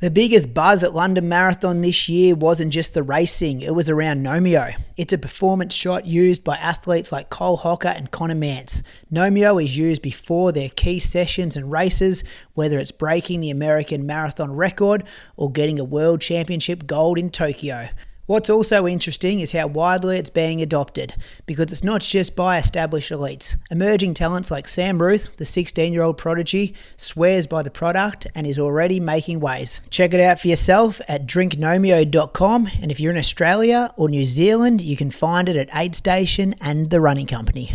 The biggest buzz at London Marathon this year wasn't just the racing, it was around Nomeo. It's a performance shot used by athletes like Cole Hocker and Connor Mance. Nomeo is used before their key sessions and races, whether it's breaking the American marathon record or getting a world championship gold in Tokyo. What's also interesting is how widely it's being adopted, because it's not just by established elites. Emerging talents like Sam Ruth, the 16-year-old prodigy, swears by the product and is already making waves. Check it out for yourself at drinknomeo.com, and if you're in Australia or New Zealand, you can find it at Aid Station and The Running Company.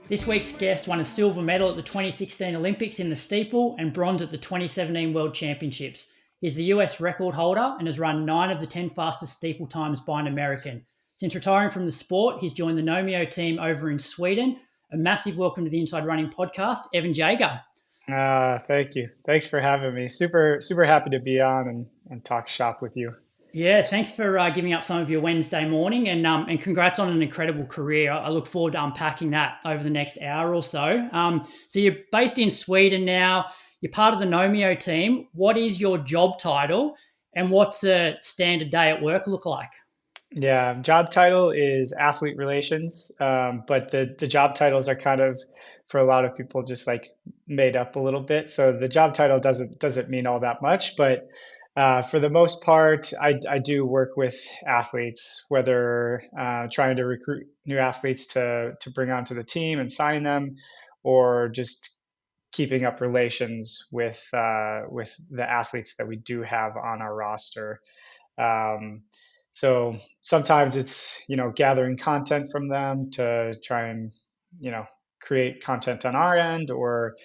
This week's guest won a silver medal at the 2016 Olympics in the steeple and bronze at the 2017 World Championships. He's the US record holder and has run 9 of the 10 fastest steeple times by an American. Since retiring from the sport, he's joined the Nomeo team over in Sweden. A massive welcome to the Inside Running podcast, Evan Jager. Thank you. Thanks for having me. Super happy to be on and talk shop with you. Yeah, thanks for giving up some of your Wednesday morning, and congrats on an incredible career. I look forward to unpacking that over the next hour or so. So you're based in Sweden now. You're part of the Nomeo team. What is your job title, and what's a standard day at work look like? Yeah, job title is athlete relations, but the job titles are kind of, for a lot of people, just like made up a little bit. So the job title doesn't mean all that much, but for the most part, I do work with athletes, whether trying to recruit new athletes to bring onto the team and sign them, or just keeping up relations with the athletes that we do have on our roster. So sometimes it's, gathering content from them to try and, create content on our end, or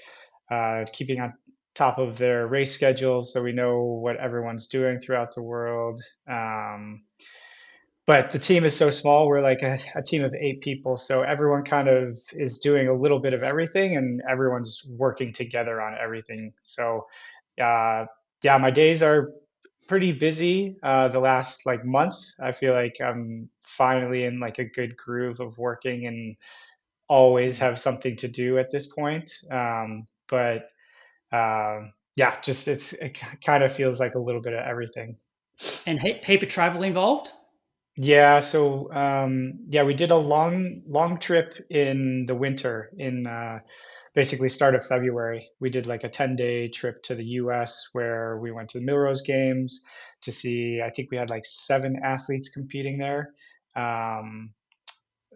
keeping on top of their race schedules so we know what everyone's doing throughout the world. But the team is so small. We're like a team of 8 people. So everyone kind of is doing a little bit of everything, and everyone's working together on everything. So my days are pretty busy the last month. I feel like I'm finally in a good groove of working and always have something to do at this point. It kind of feels like a little bit of everything. And heap of travel involved? Yeah, so we did a long trip in the winter in basically start of February. We did a 10-day trip to the US where we went to the Millrose Games to see, I think we had 7 athletes competing there.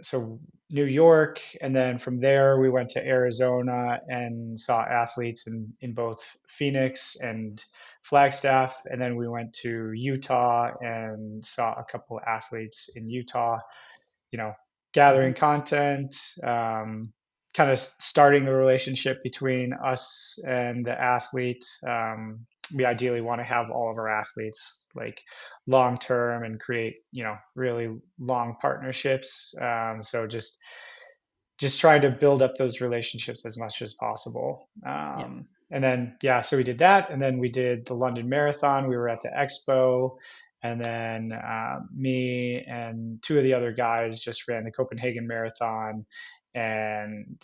So New York, and then from there we went to Arizona and saw athletes in both Phoenix and Flagstaff, and then we went to Utah and saw a couple of athletes in Utah, gathering content, kind of starting the relationship between us and the athlete. We ideally want to have all of our athletes long term and create really long partnerships. So just trying to build up those relationships as much as possible. And then so we did that, and then we did the London Marathon. We were at the expo, and then me and 2 of the other guys just ran the Copenhagen Marathon, and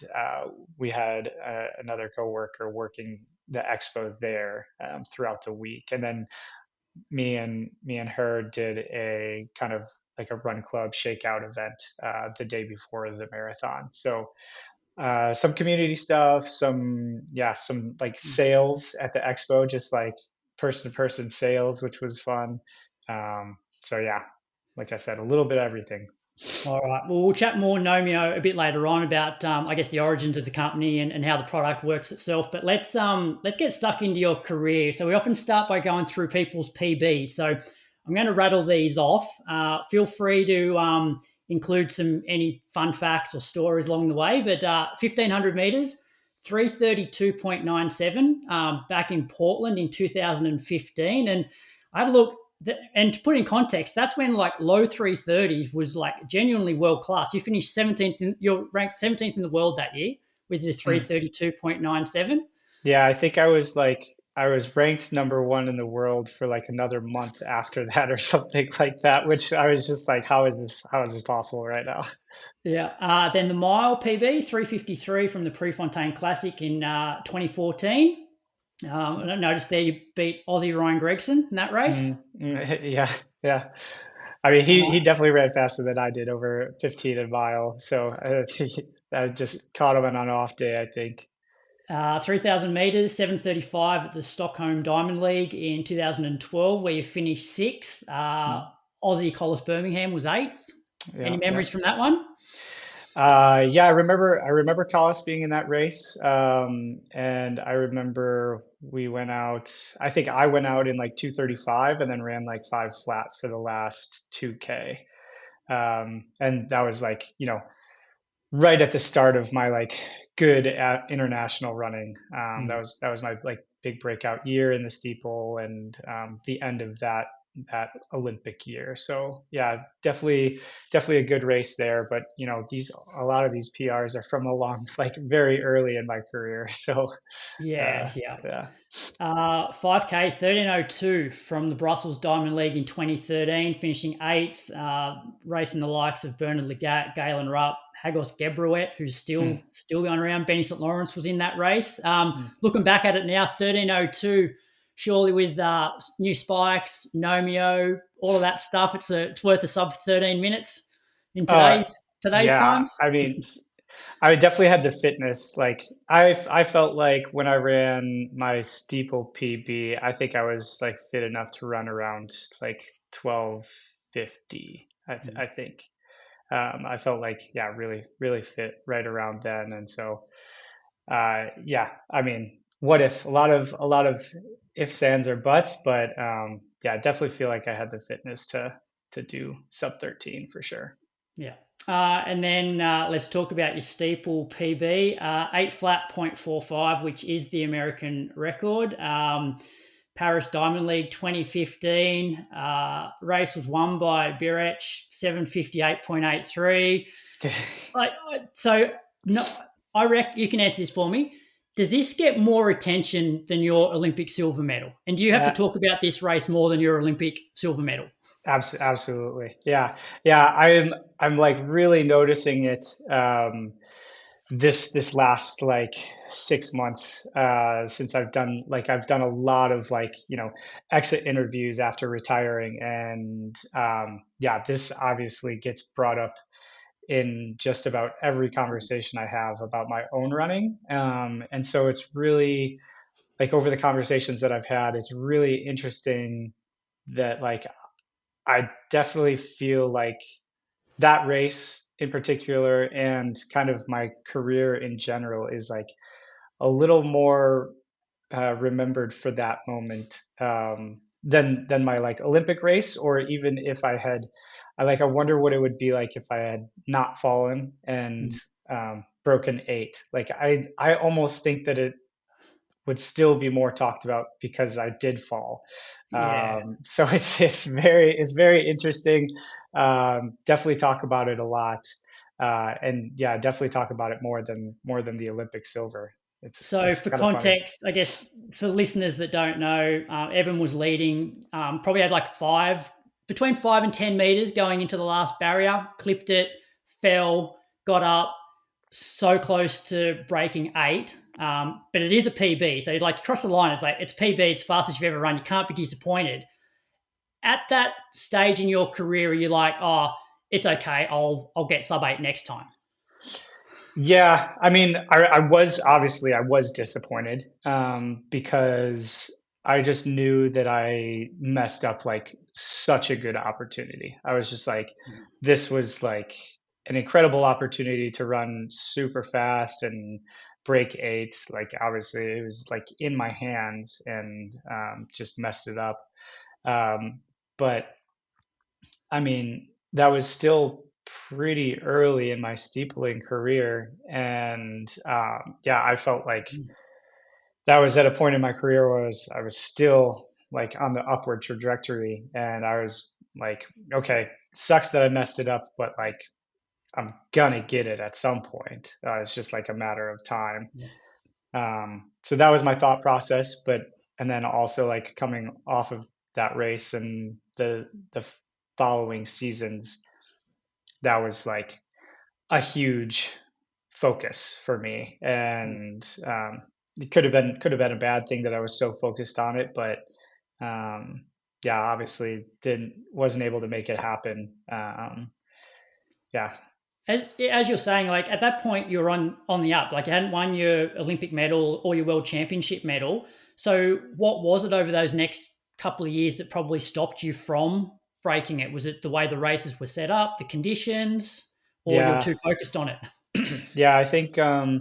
we had another coworker working the expo there throughout the week. And then me and her did a kind of a run club shakeout event the day before the marathon. So some community stuff, some sales at the expo, just person to person sales, which was fun. Like I said, a little bit of everything. All right. Well, we'll chat more Nomeo a bit later on about, the origins of the company and how the product works itself. But let's get stuck into your career. So we often start by going through people's PBs. So I'm going to rattle these off. Feel free to include any fun facts or stories along the way. But 1,500 meters, 332.97 back in Portland in 2015. And I had a look, and to put in context, that's when like low 330s was like genuinely world class. You finished 17th, you're ranked 17th in the world that year with the 332.97. Yeah, I think I was ranked number one in the world for like another month after that or something like that, which I was just like, how is this possible right now? Yeah. Then the mile PB, 353 from the Prefontaine Classic in 2014. I noticed there you beat Aussie Ryan Gregson in that race. Yeah, yeah. I mean, he Uh, definitely ran faster than I did over 15 a mile. So I just caught him on an off day, I think. 3,000 meters, 7:35 at the Stockholm Diamond League in 2012, where you finished sixth. Mm. Aussie Collis Birmingham was eighth. Any Yeah, yeah. memories from that one? Yeah, I remember Collis being in that race. And I remember we went out, I think I went out in like 2:35 and then ran like five flat for the last 2K. And that was like, right at the start of my like good at international running. That was my like big breakout year in the steeple and the end of that Olympic year. So yeah, definitely a good race there. But a lot of these PRs are from along like very early in my career. So Yeah, yeah. yeah. 5K 13:02 from the Brussels Diamond League in 2013, finishing eighth, racing the likes of Bernard Legat, Galen Rupp, Hagos Gebruet, who's Mm, still going around. Benny St. Lawrence was in that race. mm. Looking back at it now, 13:02, surely with new spikes, Nomeo, all of that stuff, it's worth a sub 13 minutes in Uh, today's yeah, times. I mean, I definitely had the fitness. Like I felt like when I ran my steeple PB, I think I was like fit enough to run around like 12:50. I think I felt like yeah, really fit right around then. And so yeah, I mean, what if a lot of ifs, ands, or buts, but yeah, I definitely feel like I had the fitness to do sub 13 for sure. Yeah. And then let's talk about your steeple PB, 8 flat 0.45, which is the American record. Paris Diamond League 2015. Race was won by Birech, 758.83. So, no, I reckon you can answer this for me. Does this get more attention than your Olympic silver medal? And do you have to Uh, talk about this race more than your Olympic silver medal? Absolutely. Yeah. Yeah. I'm like really noticing it this last like 6 months since I've done a lot of like, exit interviews after retiring. And yeah, this obviously gets brought up in just about every conversation I have about my own running. And so it's really like over the conversations that I've had, it's really interesting that like I definitely feel like that race in particular and kind of my career in general is like a little more remembered for that moment than my like Olympic race, or even if I wonder what it would be like if I had not fallen and broken eight. Like I almost think that it would still be more talked about because I did fall. Yeah. So it's very interesting. Definitely talk about it a lot, and yeah, definitely talk about it more than the Olympic silver. So, It's for kind of funny. context, I guess for listeners that don't know, Evan was leading, probably had like between 5 and 10 meters going into the last barrier, clipped it, fell, got up, so close to breaking eight. But it is a PB. So, like, you cross the line, it's like, it's PB, it's fastest you've ever run. You can't be disappointed. At that stage in your career, are you like, oh, it's okay, I'll get sub eight next time? Yeah, I mean, I was disappointed because I just knew that I messed up like such a good opportunity. I was just like, this was like an incredible opportunity to run super fast and break eight. Like, obviously, it was like in my hands and just messed it up. But I mean, that was still pretty early in my steepling career, and yeah, I felt like that was at a point in my career where I was still like on the upward trajectory, and I was like, okay, sucks that I messed it up, but like I'm gonna get it at some point. It's just like a matter of time. Yeah. So that was my thought process, but and then also like coming off of that race and the following seasons, that was like a huge focus for me, and it could have been a bad thing that I was so focused on it, but yeah, obviously didn't wasn't able to make it happen. Yeah, As you're saying, like at that point you're on the up. Like you hadn't won your Olympic medal or your world championship medal. So what was it over those next couple of years that probably stopped you from breaking it? Was it the way the races were set up, the conditions, or you're yeah, too focused on it? yeah. I think the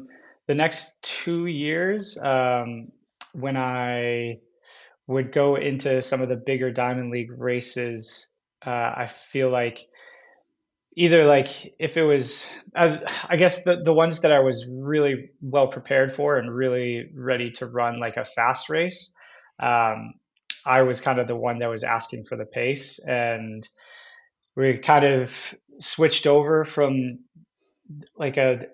next 2 years, when I would go into some of the bigger Diamond League races, I feel like either like if it was, I guess the ones that I was really well prepared for and really ready to run like a fast race, um, I was kind of the one that was asking for the pace, and we kind of switched over from like a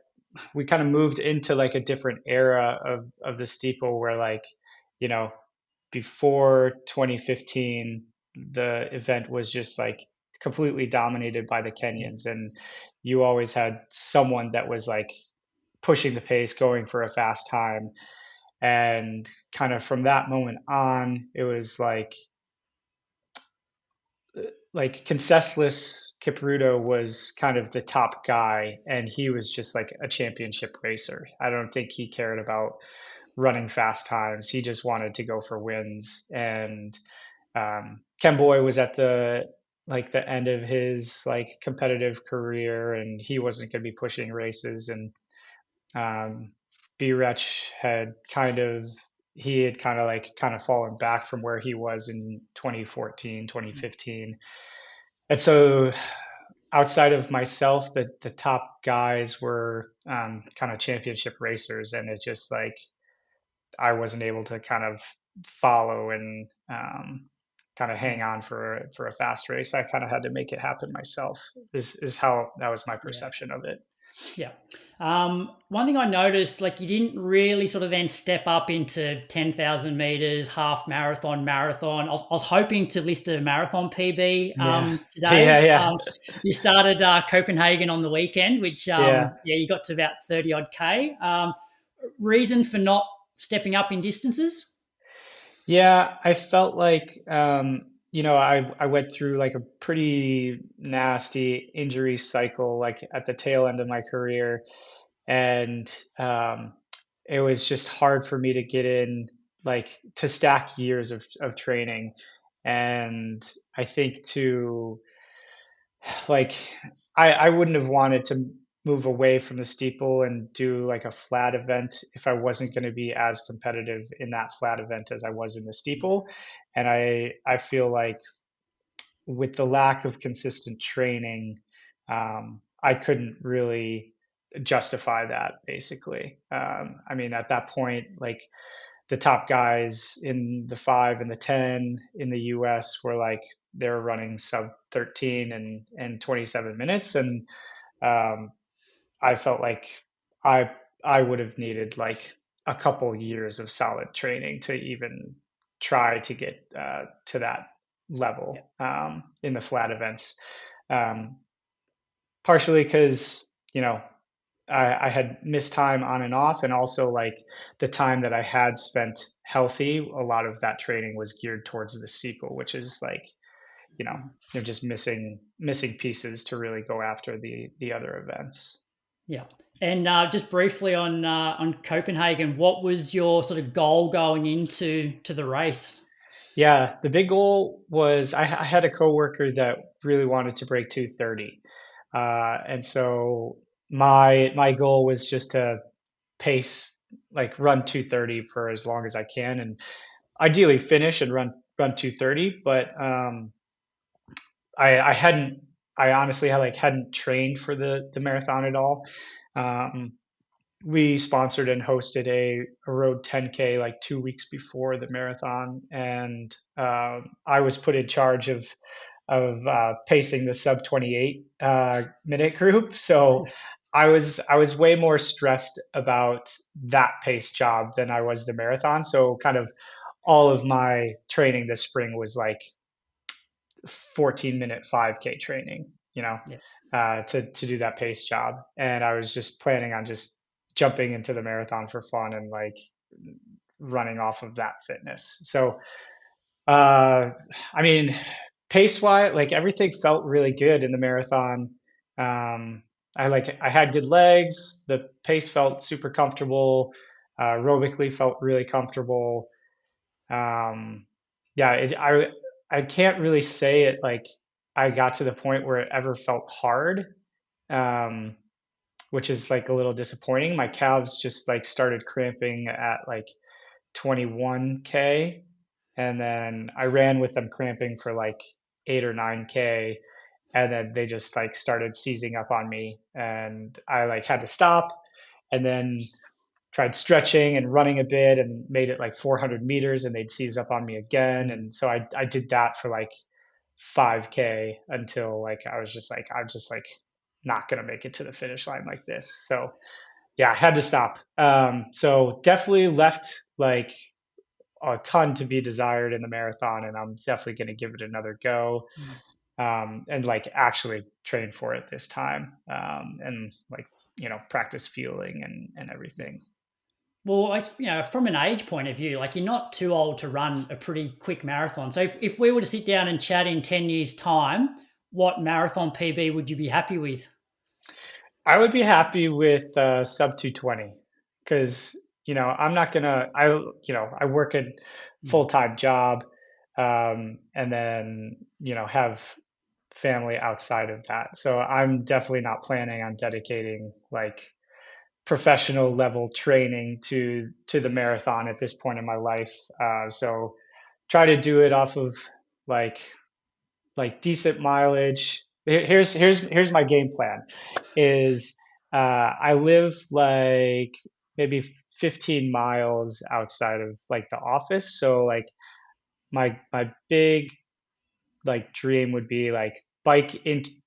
we kind of moved into like a different era of the steeple where like, you know, before 2015, the event was just like completely dominated by the Yeah. Kenyans, and you always had someone that was like pushing the pace, going for a fast time. And kind of from that moment on, it was like Conseslus Kipruto was kind of the top guy, and he was just like a championship racer. I don't think he cared about running fast times. He just wanted to go for wins. And Ken Boy was at the end of his like competitive career, and he wasn't going to be pushing races. And B Wretch had kind of fallen back from where he was in 2014, 2015. And so outside of myself, the top guys were kind of championship racers, and it just like I wasn't able to kind of follow and kind of hang on for a fast race. I kind of had to make it happen myself. Is how that was my Yeah. perception of it. Yeah. One thing I noticed, like you didn't really sort of then step up into 10,000 meters, half marathon, marathon. I was hoping to list a marathon PB Yeah, yeah, today. yeah, You started Copenhagen on the weekend, which, yeah, yeah, you got to about 30 odd K. Reason for not stepping up in distances? yeah. I felt like I went through like a pretty nasty injury cycle, like at the tail end of my career, and it was just hard for me to get in, like to stack years of training. And I think to like I wouldn't have wanted to move away from the steeple and do like a flat event if I wasn't going to be as competitive in that flat event as I was in the steeple. And I feel like with the lack of consistent training, I couldn't really justify that basically. I mean, at that point, like the top guys in the 5 and the 10 in the US were like, they were running sub 13 and 27 minutes. And um, I felt like I, I would have needed like a couple years of solid training to even try to get to that Yeah. level in the flat events. Um, Partially because, I had missed time on and off, and also like the time that I had spent healthy, a lot of that training was geared towards the sequel, which is like, you're just missing pieces to really go after the other events. Yeah. And just briefly on Copenhagen, what was your sort of goal going into the race? Yeah, the big goal was I had a coworker that really wanted to break 230, and so my goal was just to pace like run 230 for as long as I can, and ideally finish and run 230. But I hadn't I honestly hadn't trained for the marathon at all. Um, we sponsored and hosted a road 10K like 2 weeks before the marathon, and I was put in charge of pacing the sub 28 minute group. So I was way more stressed about that pace job than I was the marathon. So kind of all of my training this spring was like 14-minute 5K training, Yeah. to do that pace job. And I was just planning on just jumping into the marathon for fun and like running off of that fitness. So, I mean, pace wise, like everything felt really good in the marathon. I had good legs. The pace felt super comfortable. Aerobically felt really comfortable. Um, yeah, I can't really say it like I got to the point where it ever felt hard, um, which is like a little disappointing. My calves just like started cramping at like 21K, and then I ran with them cramping for like 8 or 9K, and then they just like started seizing up on me, and I like had to stop, and then tried stretching and running a bit and made it like 400 meters, and they'd seize up on me again. And so I did that for like 5K until like I'm just like not gonna make it to the finish line like this. So yeah, I had to stop. So definitely left like a ton to be desired in the marathon, and I'm definitely going to give it another go, and like actually train for it this time, and like practice fueling and everything. Well, from an age point of view, like you're not too old to run a pretty quick marathon. So if we were to sit down and chat in 10 years' time, what marathon PB would you be happy with? I would be happy with sub 220, because I'm not gonna I work a Mm. full-time job, and then have family outside of that. So I'm definitely not planning on dedicating like professional level training to the marathon at this point in my life. So try to do it off of like decent mileage. Here's my game plan. Is I live like maybe 15 miles outside of like the office. So like my big like dream would be like bike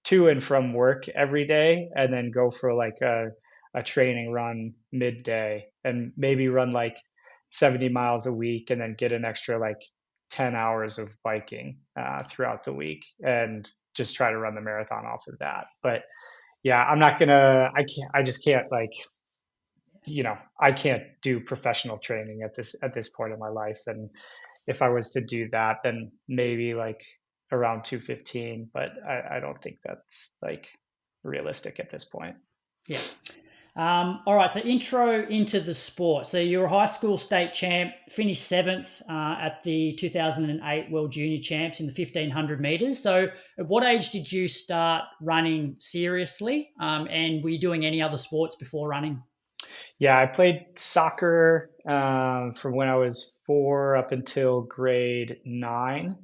to and from work every day, and then go for like a training run midday, and maybe run like 70 miles a week, and then get an extra like 10 hours of biking throughout the week, and just try to run the marathon off of that. But yeah, I just can't like I can't do professional training at this point in my life. And if I was to do that, then maybe like around 215, but I don't think that's like realistic at this point. Yeah. All right. So intro into the sport. So you're a high school state champ, finished seventh at the 2008 World Junior Champs in the 1500 meters. So at what age did you start running seriously? And were you doing any other sports before running? Yeah, I played soccer from when I was 4 up until grade 9.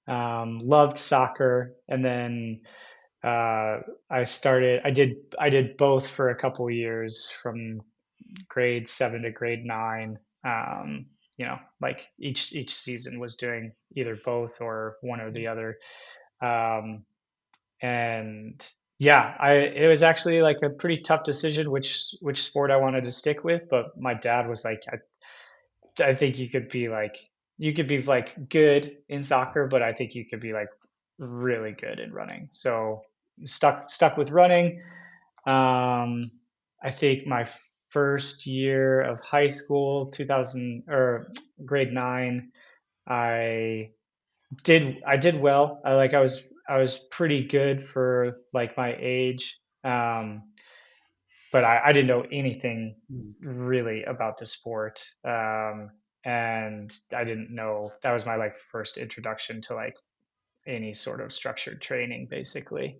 Loved soccer, and then I did both for a couple years from grade 7 to grade 9. Like each season was doing either both or one or the other. Um, and yeah, it was actually like a pretty tough decision which sport I wanted to stick with. But my dad was like, I think you could be like good in soccer, but I think you could be like really good in running. So stuck with running. Um, I think my first year of high school, 2000 or grade 9, I I did well. I was pretty good for like my age. But I didn't know anything Mm. really about the sport. And I didn't know, that was my like first introduction to like any sort of structured training, basically.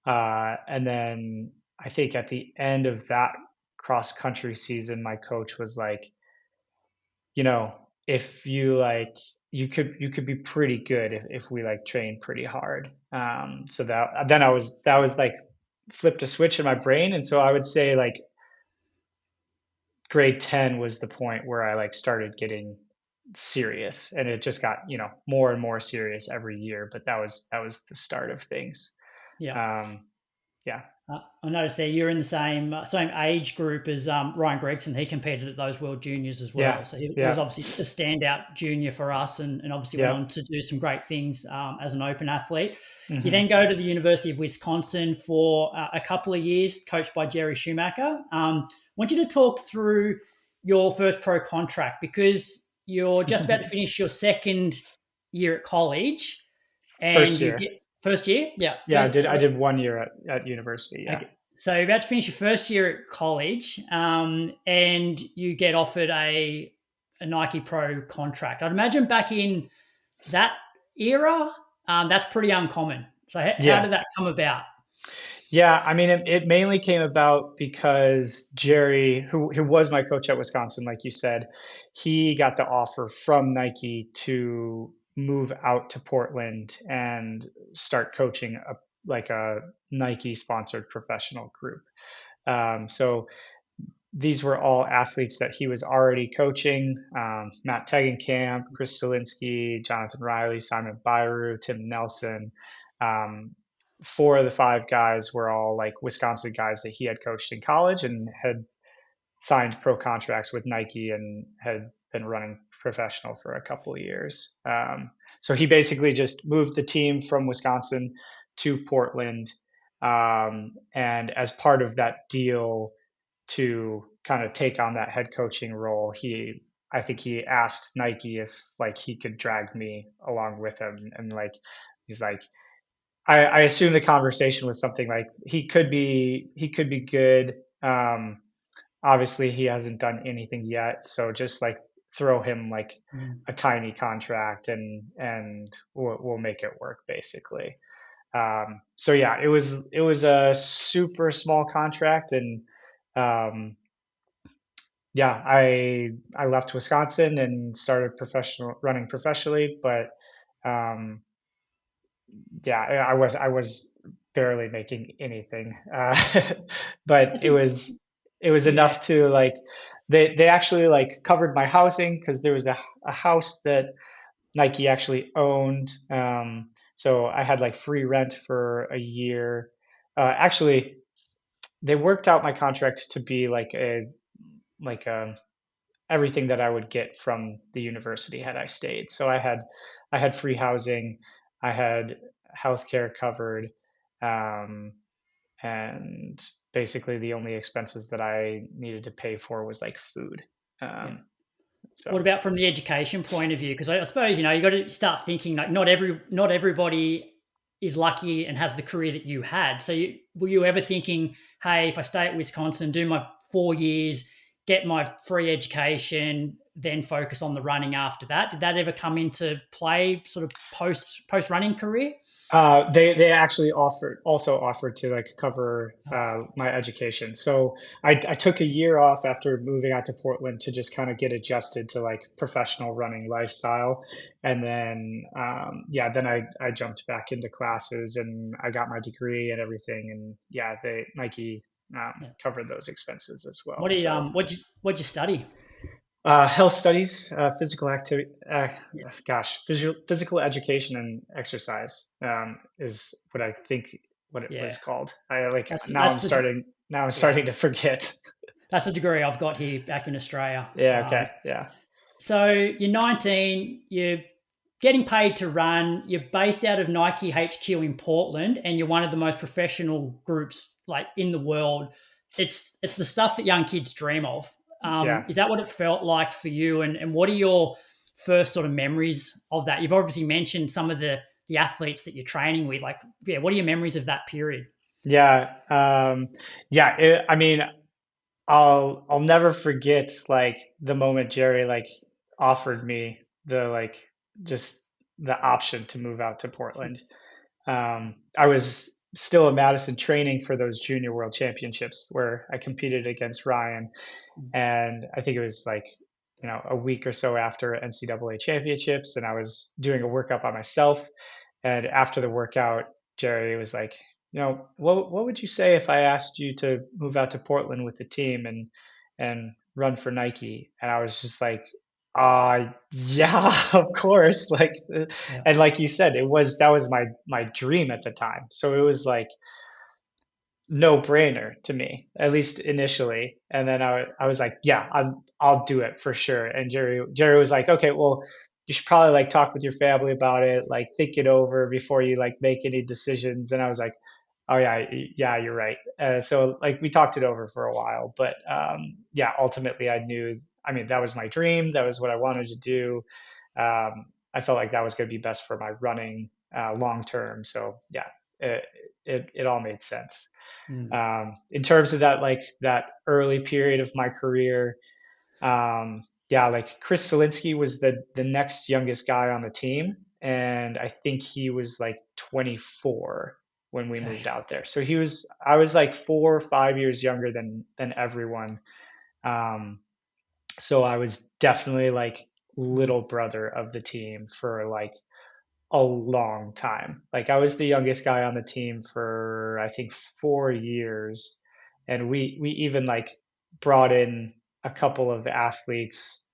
And then I think at the end of that cross country season, my coach was like, you know, if you like, you could be pretty good if we like train pretty hard. So that was like flipped a switch in my brain. And so I would say like grade 10 was the point where I like started getting serious, and it just got, more and more serious every year. But that was the start of things. Yeah. Um, yeah. I noticed there you're in the same age group as Ryan Gregson. He competed at those World Juniors as well. Yeah. So he was Yeah. obviously a standout junior for us, and obviously went Yeah. on to do some great things as an open athlete. You Hmm. then go to the University of Wisconsin for a couple of years, coached by Jerry Schumacher. I want you to talk through your first pro contract, because you're just about to finish your second year at college, First and you year. get first year. Yeah. Yeah, I So did 1 year at university. Yeah. okay. So you're about to finish your first year at college, and you get offered a Nike Pro contract. I'd imagine back in that era, that's pretty uncommon. So how Yeah. did that come about? Yeah, I mean, it mainly came about because Jerry, who was my coach at Wisconsin, like you said, he got the offer from Nike to move out to Portland and start coaching a Nike sponsored professional group. So these were all athletes that he was already coaching: Matt Tegenkamp, Chris Zielinski, Jonathan Riley, Simon Byru, Tim Nelson. Um, Four of the five guys were all like Wisconsin guys that he had coached in college and had signed pro contracts with Nike and had been running professional for a couple of years. So he basically just moved the team from Wisconsin to Portland. And as part of that deal, to kind of take on that head coaching role, I think he asked Nike if like he could drag me along with him. And like, he's like, I assume the conversation was something like he could be good. Obviously he hasn't done anything yet, so just like throw him like Mm. a tiny contract, and we'll make it work basically. So yeah, it was a super small contract. And um, yeah, I left Wisconsin and started running professionally. But um, yeah, I was barely making anything, but That's it was yeah, enough to like, they actually like covered my housing because there was a house that Nike actually owned. So I had like free rent for a year. Actually, they worked out my contract to be like everything that I would get from the university had I stayed. So I had free housing, I had healthcare covered, um, and basically the only expenses that I needed to pay for was like food. yeah. Um, What so about from the education point of view? Because I suppose you got to start thinking like not everybody is lucky and has the career that you had. So were you ever thinking, hey, if I stay at Wisconsin, do my 4 years, get my free education, then focus on the running after that? Did that ever come into play, sort of post running career? they actually offered to like cover my education. So I took a year off after moving out to Portland to just kind of get adjusted to like professional running lifestyle. And then yeah, then I jumped back into classes and I got my degree and everything. And yeah, Nike Yeah. covered those expenses as well. What do you So what'd you study? health studies, physical activity, Yeah. physical education and exercise is what I think what it Yeah. was called. I like That's now that's the I'm yeah. starting to forget. That's the degree I've got here back in Australia. Yeah. Okay. Yeah. So you're 19, you're getting paid to run, you're based out of Nike HQ in Portland, and you're one of the most professional groups like in the world. It's the stuff that young kids dream of. Yeah. Is that what it felt like for you? And what are your first sort of memories of that? You've obviously mentioned some of the athletes that you're training with. Like, yeah, what are your memories of that period? Yeah. Yeah. I mean, I'll never forget like the moment Jerry like offered me the like just the option to move out to Portland. I was still in Madison training for those junior world championships where I competed against Ryan. And I think it was like a week or so after NCAA championships, and I was doing a workout by myself. And after the workout, Jerry was like, what would you say if I asked you to move out to Portland with the team and run for Nike? And I was just like, yeah, of course. Yeah. And like you said, that was my dream at the time. So it was like no brainer to me, at least initially. And then I was like, yeah, I'll do it for sure. And Jerry was like, okay, well, you should probably like talk with your family about it, like think it over before you like make any decisions. And I was like, oh yeah, yeah, you're right. So like we talked it over for a while, but yeah, ultimately I knew, I mean, that was my dream. That was what I wanted to do. I felt like that was going to be best for my running long term. So yeah, it, it all made sense. Mm. In terms of that, like that early period of my career, yeah, like Chris Selinsky was the next youngest guy on the team, and I think he was like 24 when we Okay. moved out there. So I was like 4 or 5 years younger than everyone. Um, so I was definitely like Mm. little brother of the team for like a long time. Like I was the youngest guy on the team for I think 4 years, and we even like brought in a couple of athletes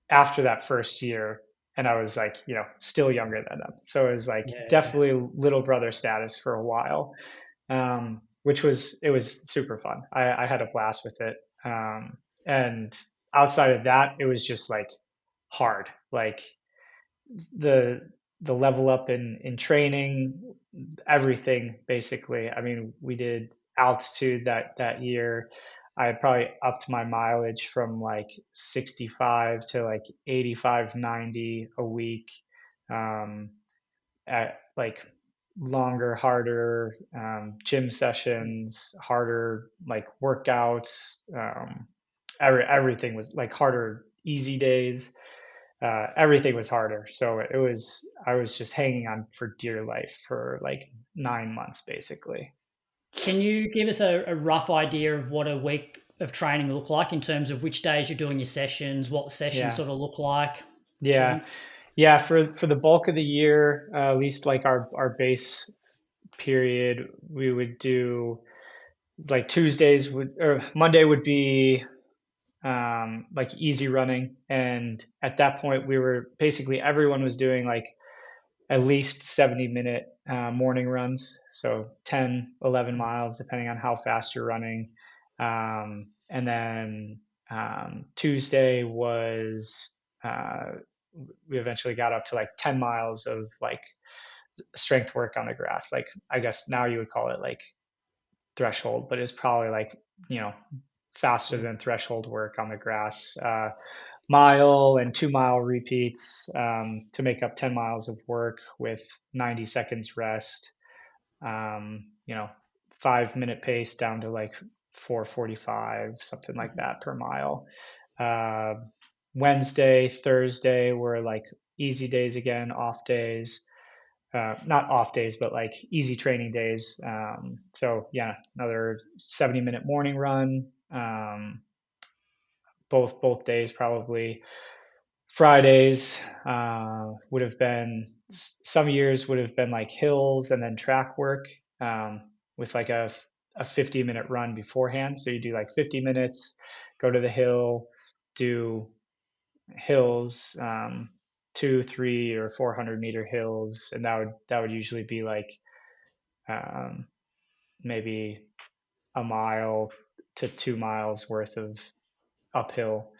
after that first year, and I was like still younger than them. So it was like Yeah. definitely little brother status for a while, which was it was super fun. I had a blast with it, and outside of that, it was just like hard. Like the the level up in training, everything basically. I mean, we did altitude that year. I probably upped my mileage from like 65 to like 85, 90 a week, um, at like longer, harder gym sessions, harder like workouts. Everything was like harder, easy days, everything was harder. So I was just hanging on for dear life for like 9 months, basically. Can you give us a rough idea of what a week of training look like in terms of which days you're doing your sessions, what sessions Yeah. sort of look like, sort of Yeah. thing? Yeah. For the bulk of the year, at least like our base period, we would do like Tuesdays would, or Monday would be like easy running. And at that point, we were basically everyone was doing like at least 70-minute morning runs. So 10, 11 miles, depending on how fast you're running. And then Tuesday was, we eventually got up to like 10 miles of like strength work on the grass. Like, I guess now you would call it like threshold, but it's probably like, you know, faster Mm. than threshold work on the grass. Mile and 2 mile repeats to make up 10 miles of work with 90 seconds rest. You know, 5 minute pace down to like 4:45, something like that per mile. Uh, Wednesday, Thursday were like easy days again, off days. Not off days, but like easy training days. So yeah, another 70-minute morning run. Both days probably. Fridays would have been some years would have been like hills and then track work, with like a 50-minute run beforehand. So you do like 50 minutes, go to the hill, do hills, 2, 3, or 400 meter hills, and that would usually be like um, maybe a mile to 2 miles worth of uphill,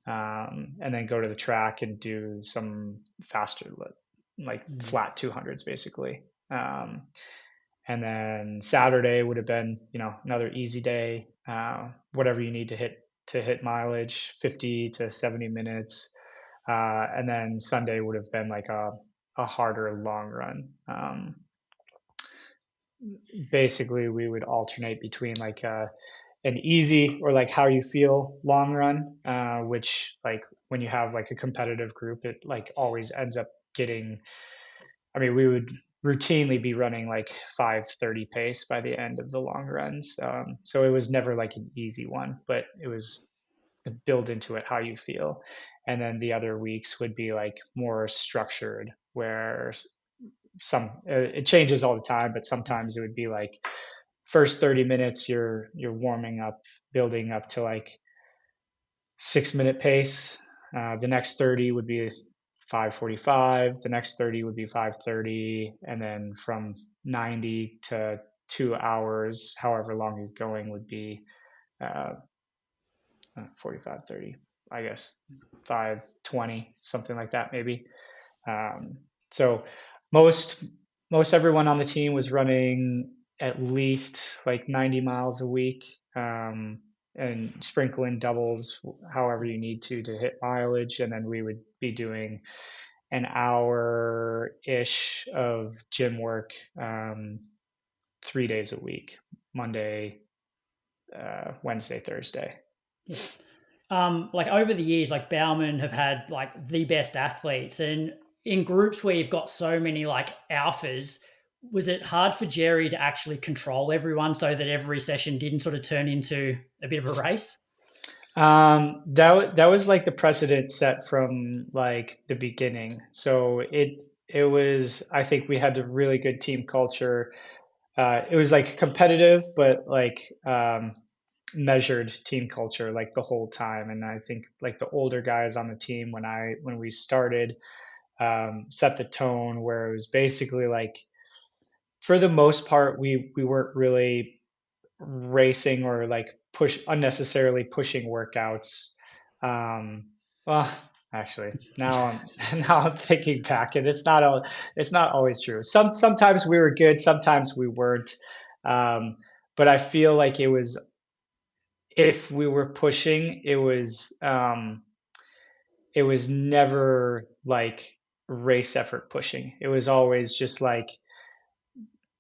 and then go to the track and do some faster, like Mm. flat 200s basically. And then Saturday would have been, another easy day, whatever you need to hit mileage, 50 to 70 minutes. And then Sunday would have been like a harder long run. Basically, we would alternate between like an easy or like how you feel long run, which like when you have like a competitive group, it like always ends up getting, I mean, we would routinely be running like 5:30 pace by the end of the long runs. So it was never like an easy one, but it was build into it how you feel. And then the other weeks would be like more structured, where it changes all the time, but sometimes it would be like first 30 minutes you're warming up, building up to like 6 minute pace. The next 30 would be 5:45. The next 30 would be 5:30, and then from 90 to 2 hours, however long you're going, would be uh, 45, 30, I guess 5:20, something like that, maybe. Um, so most most everyone on the team was running at least like 90 miles a week, and sprinkle in doubles however you need to hit mileage. And then we would be doing an hour ish of gym work, 3 days a week: Monday, Wednesday, Thursday. Yeah. Like over the years, like Bowerman have had like the best athletes, and in groups where you've got so many like alphas, was it hard for Jerry to actually control everyone so that every session didn't sort of turn into a bit of a race? That was like the precedent set from like the beginning. So it was, I think we had a really good team culture. It was like competitive, but like measured team culture like the whole time. And I think like the older guys on the team when we started, set the tone, where it was basically like for the most part we weren't really racing or like unnecessarily pushing workouts. Um, well, actually, now I'm now I'm thinking back, and it's not always true. Sometimes we were good, sometimes we weren't. Um, but I feel like it was, if we were pushing, it was never like race effort pushing. It was always just like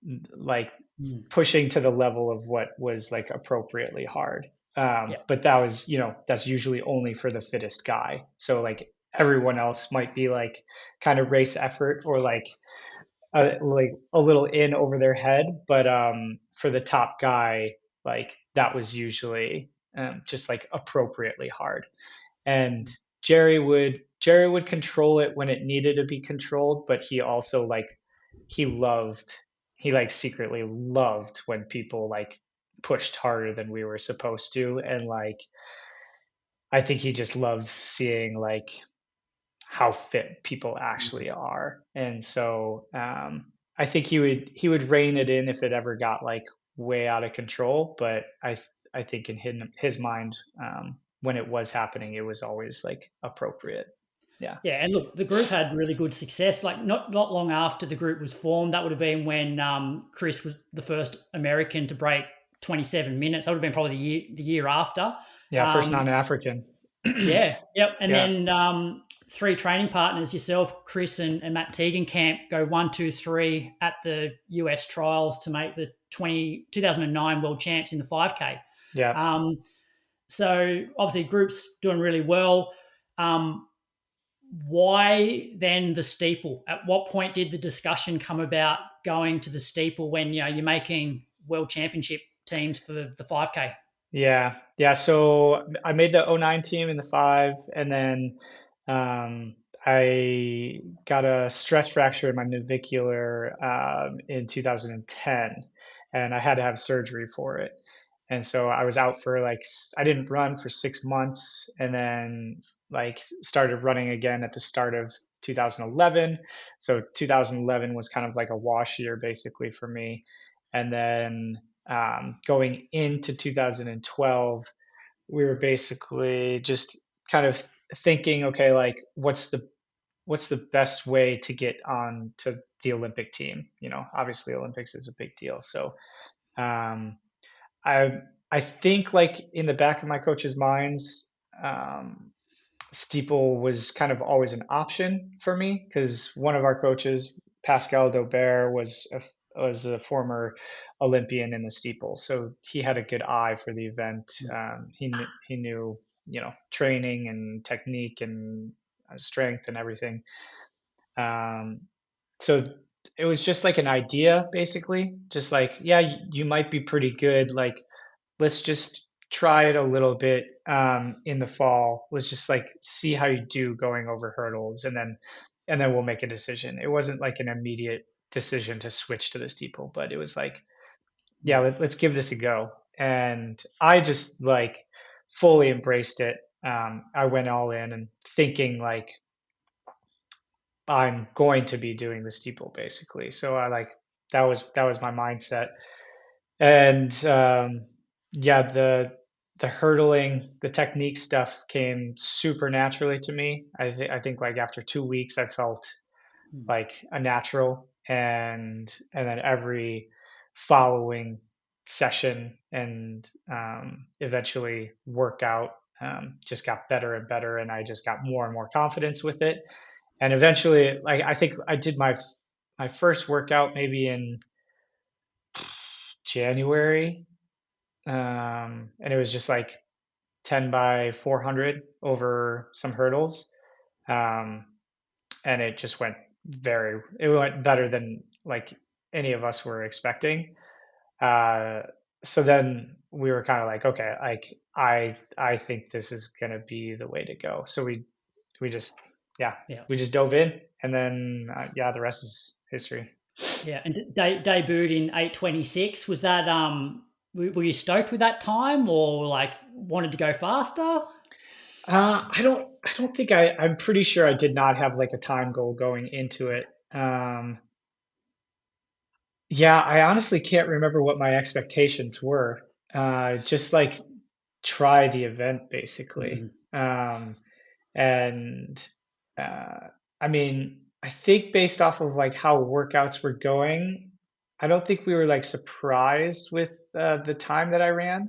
Mm. pushing to the level of what was like appropriately hard. Yeah. But that was, that's usually only for the fittest guy. So like everyone else might be like kind of race effort, or like a little in over their head. But for the top guy, like that was usually just like appropriately hard. And Jerry would control it when it needed to be controlled, but he also like he loved he like secretly loved when people like pushed harder than we were supposed to. And like I think he just loves seeing like how fit people actually are. And so I think he would rein it in if it ever got like way out of control. But I think in his mind, when it was happening, it was always like appropriate. Yeah. Yeah, and look, the group had really good success. Like not long after the group was formed, that would have been when Chris was the first American to break 27 minutes. That would have been probably the year after. Yeah. First Um, non-African. yeah, yep. And Yeah. then three training partners, yourself, Chris, and Matt Teagenkamp, go 1, 2, 3 at the US trials to make the 2009 World Champs in the 5K. Yeah. Um, so obviously, groups doing really well. Why then the steeple? At what point did the discussion come about going to the steeple when you're making world championship teams for the 5K? Yeah. Yeah. So I made the '09 team in the five, and then I got a stress fracture in my navicular in 2010, and I had to have surgery for it. And so I was out for like I didn't run for 6 months, and then like started running again at the start of 2011. So 2011 was kind of like a wash year basically for me. And then going into 2012, we were basically just kind of thinking, okay, like what's the best way to get on to the Olympic team? Obviously Olympics is a big deal. So um, I I think like in the back of my coach's minds, steeple was kind of always an option for me, because one of our coaches, Pascal Daubert, was a former Olympian in the steeple, so he had a good eye for the event. He knew training and technique and strength and everything. Um, so it was just like an idea, basically, just like, yeah, you might be pretty good. Like let's just try it a little bit in the fall. Let's just like see how you do going over hurdles, and then we'll make a decision. It wasn't like an immediate decision to switch to the steeple, but it was like, yeah, let's give this a go. And I just like fully embraced it. I went all in and thinking like I'm going to be doing the steeple basically. So I like that was my mindset. And yeah, the hurdling, the technique stuff came super naturally to me. I think like after 2 weeks, I felt like a natural, and then every following session and eventually workout just got better and better, and I just got more and more confidence with it. And eventually, like I think I did my first workout maybe in January, and it was just like 10 by 400 over some hurdles. Um, and it went better than like any of us were expecting. Uh, so then we were kind of like, okay, like I think this is going to be the way to go. So we just, yeah, Yeah. we just dove in, and then, yeah, the rest is history. Yeah. And debuted in 8:26. Was that, were you stoked with that time or like wanted to go faster? I don't think I'm pretty sure I did not have like a time goal going into it. Yeah, I honestly can't remember what my expectations were. Just like try the event basically. Mhm. And I mean, I think based off of like how workouts were going, I don't think we were like surprised with the time that I ran,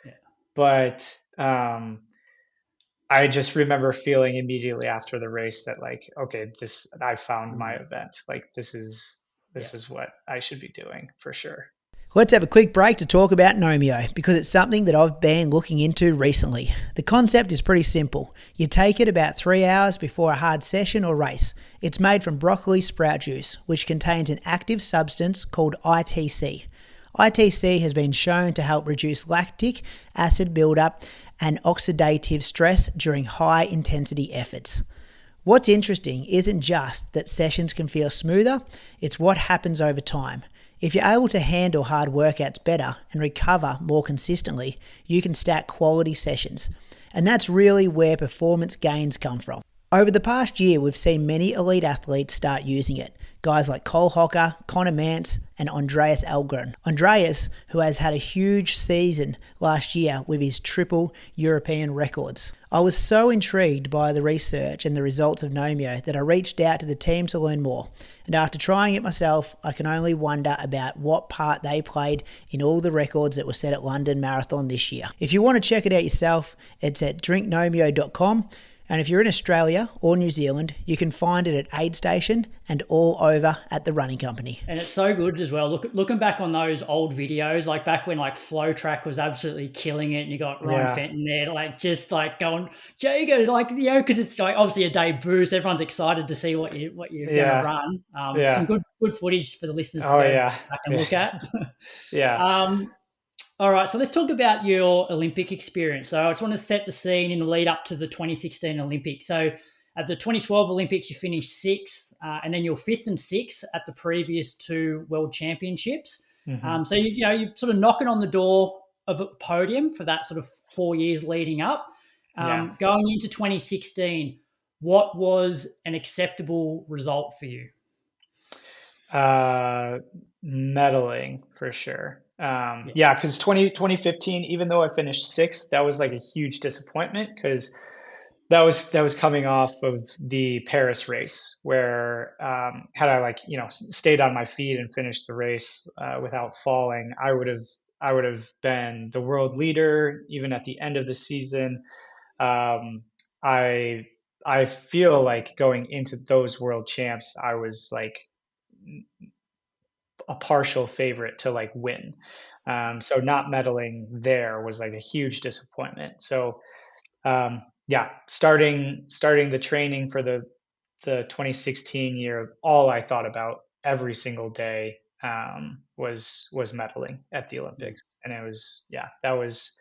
Yeah. but I just remember feeling immediately after the race that like, okay, I found my Mhm. event. Like Yeah. this is what I should be doing for sure. Let's have a quick break to talk about Nomio because it's something that I've been looking into recently. The concept is pretty simple. You take it about 3 hours before a hard session or race. It's made from broccoli sprout juice, which contains an active substance called ITC. ITC has been shown to help reduce lactic acid buildup and oxidative stress during high intensity efforts. What's interesting isn't just that sessions can feel smoother, it's what happens over time. If you're able to handle hard workouts better and recover more consistently, you can stack quality sessions. And that's really where performance gains come from. Over the past year, we've seen many elite athletes start using it. Guys like Cole Hocker, Connor Mance, and Andreas Algren. Andreas, who has had a huge season last year with his triple European records. I was so intrigued by the research and the results of Nomio that I reached out to the team to learn more. And after trying it myself, I can only wonder about what part they played in all the records that were set at London Marathon this year. If you want to check it out yourself, it's at drinknomio.com. And if you're in Australia or New Zealand, you can find it at Aid Station and all over at the running company. And it's so good as well. Looking back on those old videos, like back when like Flow Track was absolutely killing it, and you got Ryan Yeah. Fenton there, like just like going Jager, like because it's like obviously a debut, so everyone's excited to see what you're going to Yeah. run. Some Yeah. good footage for the listeners to Oh go yeah. back and Yeah. look at. Yeah. um, all right, so let's talk about your Olympic experience. So I just want to set the scene in the lead up to the 2016 Olympics. So at the 2012 Olympics, you finished sixth, and then you're fifth and sixth at the previous two World Championships. Hmm. So you're sort of knocking on the door of a podium for that sort of 4 years leading up. Yeah. Going into 2016, what was an acceptable result for you? Uh, Medaling for sure. Yeah, Yeah, because 2015, even though I finished sixth, that was like a huge disappointment because that was coming off of the Paris race where had I like stayed on my feet and finished the race without falling, I would have been the world leader even at the end of the season. Um, I I feel like going into those world champs, I was like a partial favorite to like win. So not medaling there was like a huge disappointment. So yeah, starting the training for the 2016 year, all I thought about every single day was medaling at the Olympics, and it was, yeah, that was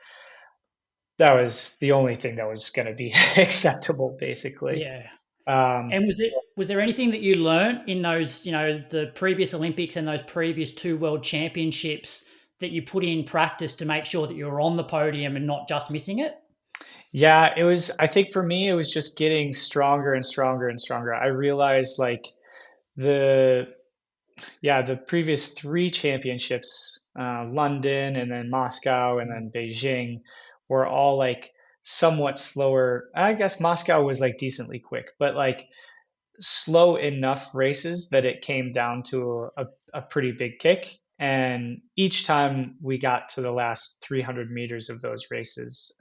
that was the only thing that was going to be acceptable, basically. Yeah. Um, And was there anything that you learnt in those, the previous Olympics and those previous two world championships that you put in practice to make sure that you were on the podium and not just missing it? yeah, it was, I think for me, it was just getting stronger and stronger and stronger. I realized like the, yeah, the previous three championships, London and then Moscow and then Beijing, were all like somewhat slower. I guess Moscow was like decently quick, but like slow enough races that it came down to a pretty big kick. And each time we got to the last 300 meters of those races,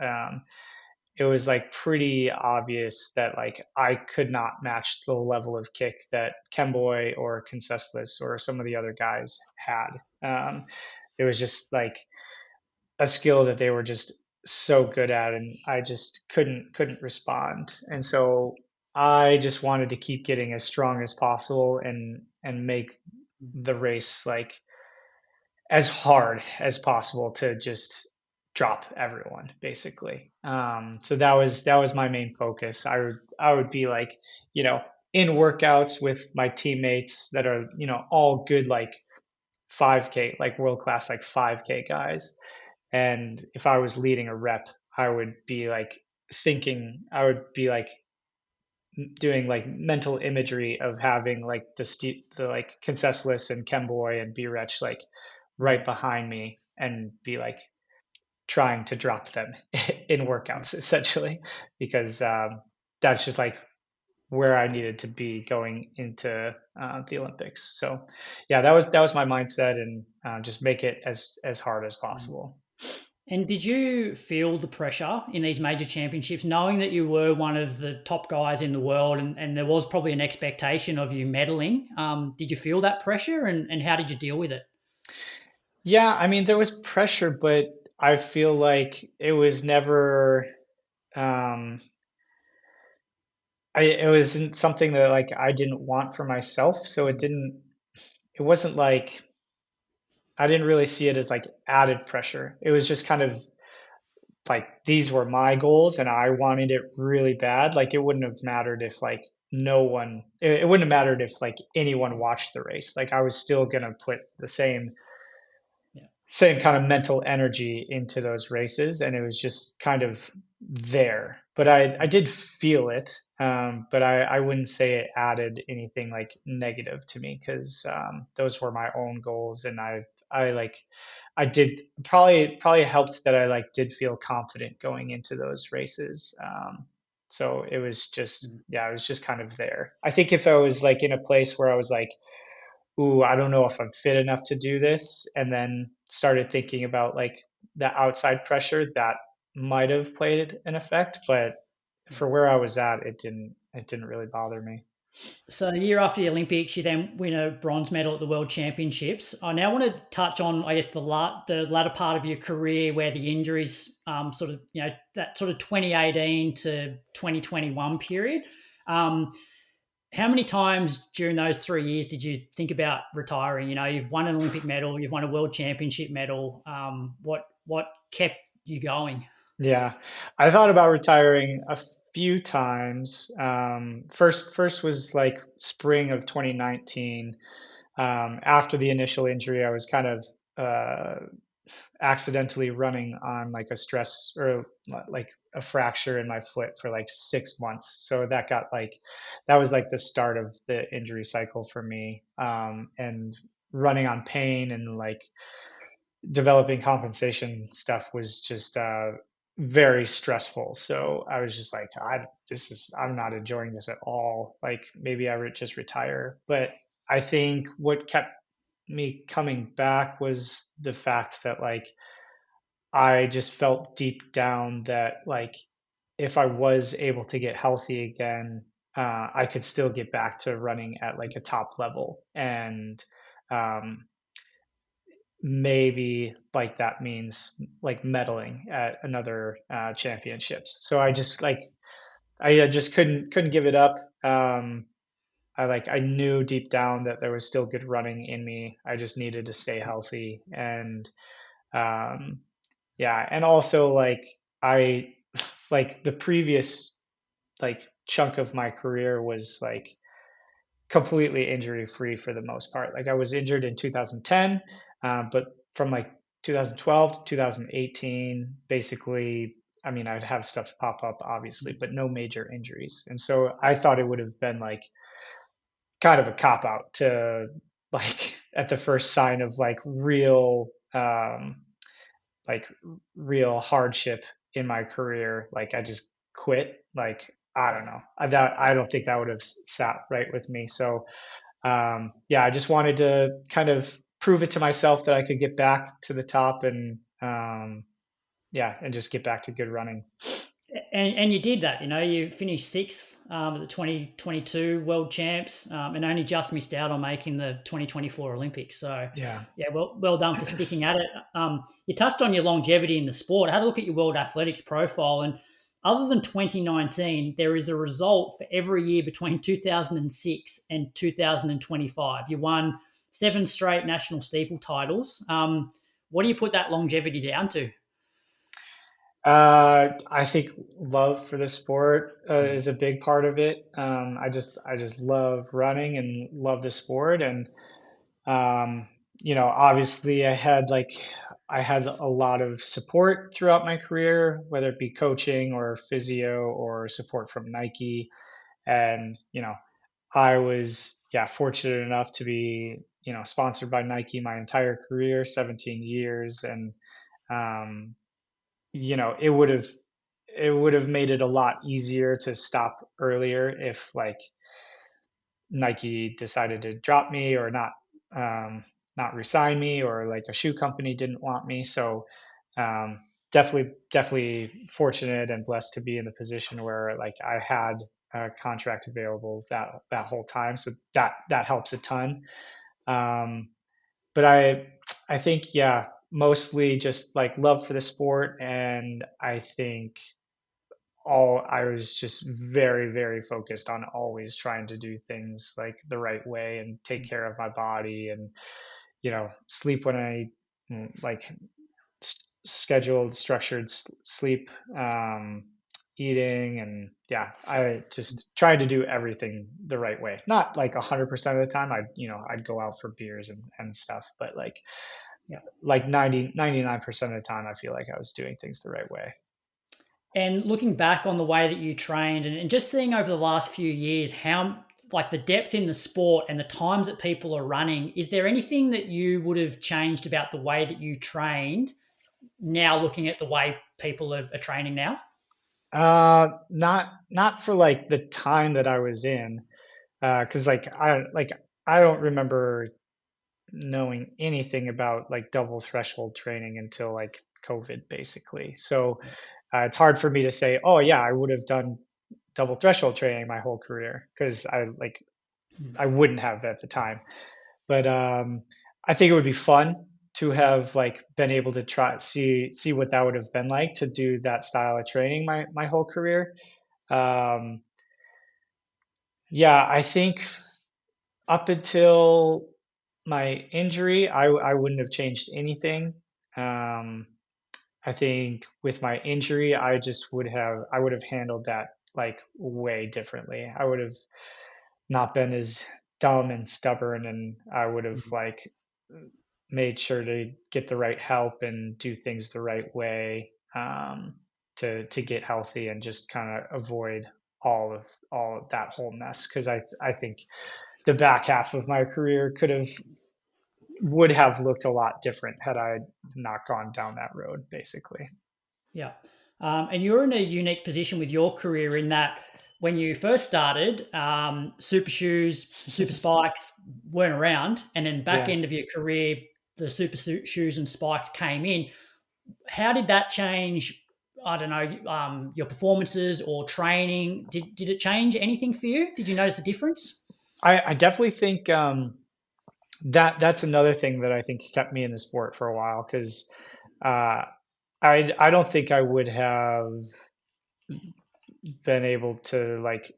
it was like pretty obvious that like I could not match the level of kick that Kemboy or Concessless or some of the other guys had. It was just like a skill that they were just so good at, and I just couldn't respond. And so I just wanted to keep getting as strong as possible and make the race like as hard as possible to just drop everyone basically. So that was my main focus. I would be like, in workouts with my teammates that are, all good, like 5K, like world class, like 5K guys. And if I was leading a rep, I would be like doing like mental imagery of having like the like Concessless and Kemboy and B-Rech like right behind me and be like trying to drop them in workouts essentially, because that's just like where I needed to be going into the Olympics. So yeah, that was my mindset, and just make it as hard as possible. And did you feel the pressure in these major championships, knowing that you were one of the top guys in the world and there was probably an expectation of you medaling? Did you feel that pressure and how did you deal with it? Yeah, I mean there was pressure, but I feel like it was never. Um, it wasn't something that like I didn't want for myself, so it didn't. It wasn't like I didn't really see it as like added pressure. It was just kind of like these were my goals and I wanted it really bad. Like it wouldn't have mattered if like no one, it wouldn't have mattered if like anyone watched the race. Like I was still gonna put the Yeah. same kind of mental energy into those races, and it was just kind of there. But I did feel it, but I wouldn't say it added anything like negative to me, because those were my own goals, and I like I did probably helped that I like did feel confident going into those races. So it was just, yeah, it was just kind of there. I think if I was like in a place where I was like, ooh, I don't know if I'm fit enough to do this, and then started thinking about like the outside pressure, that might have played an effect. But for where I was at, it didn't really bother me. So, a year after the Olympics, you then win a bronze medal at the World Championships. I now want to touch on, I guess, the latter part of your career where the injuries, sort of, that sort of 2018 to 2021 period. Um, how many times during those 3 years did you think about retiring? You've won an Olympic medal, you've won a World Championship medal. What kept you going? Yeah, I thought about retiring a few times. First was like spring of 2019. After the initial injury, I was kind of accidentally running on like a stress, or like a fracture in my foot for like 6 months. So that was like the start of the injury cycle for me. And running on pain and like developing compensation stuff was just very stressful. So I was just like, I'm not enjoying this at all. Like maybe I would just retire. But I think what kept me coming back was the fact that like I just felt deep down that like if I was able to get healthy again, I could still get back to running at like a top level. And um, maybe like that means like medaling at another championships. So I just couldn't give it up. I knew deep down that there was still good running in me. I just needed to stay healthy, and um, yeah, and also like I like the previous like chunk of my career was like completely injury free for the most part. Like I was injured in 2010, but from like 2012 to 2018, basically, I mean, I'd have stuff pop up, obviously, but no major injuries. And so I thought it would have been like kind of a cop out to like at the first sign of like real hardship in my career, like I just quit. Like I don't know, I don't think that would have sat right with me. So yeah, I just wanted to kind of prove it to myself that I could get back to the top and yeah, and just get back to good running. And you did that, you finished sixth at the 2022 World Champs, and only just missed out on making the 2024 Olympics. So, Yeah. yeah, well done for sticking at it. You touched on your longevity in the sport. I had a look at your World Athletics profile, and other than 2019, there is a result for every year between 2006 and 2025. You won 7 straight national steeple titles. What do you put that longevity down to? I think love for the sport is a big part of it. I just love running and love the sport, and um, obviously I had a lot of support throughout my career, whether it be coaching or physio or support from Nike, and I was fortunate enough to be sponsored by Nike my entire career, 17 years, and um, it would have made it a lot easier to stop earlier if like Nike decided to drop me or not resign me, or like a shoe company didn't want me. So um, definitely fortunate and blessed to be in the position where like I had a contract available that whole time. So that helps a ton. Um, but I think mostly just like love for the sport, and I think all I was just very, very focused on always trying to do things like the right way and take care of my body, and sleep when I like scheduled structured sleep, eating, and I just tried to do everything the right way. Not like 100% of the time. I'd go out for beers and stuff, but Yeah. like 99% of the time I feel like I was doing things the right way. And looking back on the way that you trained, and just seeing over the last few years how like the depth in the sport and the times that people are running, is there anything that you would have changed about the way that you trained now looking at the way people are training now? Not for like the time that I was in, because I don't remember knowing anything about like double threshold training until like COVID, basically. So it's hard for me to say, oh yeah, I would have done double threshold training my whole career, because I wouldn't have at the time. But I think it would be fun to have like been able to try see what that would have been like to do that style of training my whole career. Um, yeah, I think up until my injury, I wouldn't have changed anything. Um, I think with my injury, I would have handled that like way differently. I would have not been as dumb and stubborn, and I would have like made sure to get the right help and do things the right way, to get healthy and just kind of avoid all of that whole mess. Because I think the back half of my career would have looked a lot different had I not gone down that road, basically. Yeah. And you're in a unique position with your career in that when you first started, super shoes, super spikes weren't around. And then back Yeah. end of your career, the shoes and spikes came in. How did that change? I don't know, your performances or training. Did it change anything for you? Did you notice a difference? I definitely think that's another thing that I think kept me in the sport for a while, because uh, I don't think I would have been able to like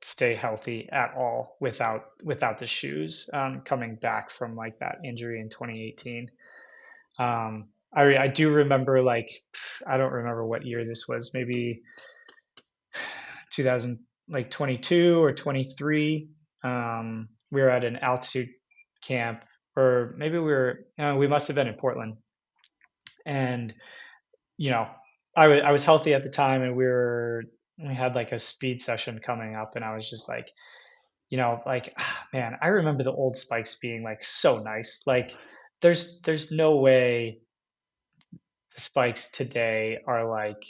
stay healthy at all without the shoes, coming back from like that injury in 2018. I do remember, like, I don't remember what year this was, maybe 2022 or 23. We were at an altitude camp, or maybe we must have been in Portland. And, you know, I was healthy at the time, and we had like a speed session coming up, and I was just like, like, man, I remember the old spikes being like so nice. Like, there's no way the spikes today are like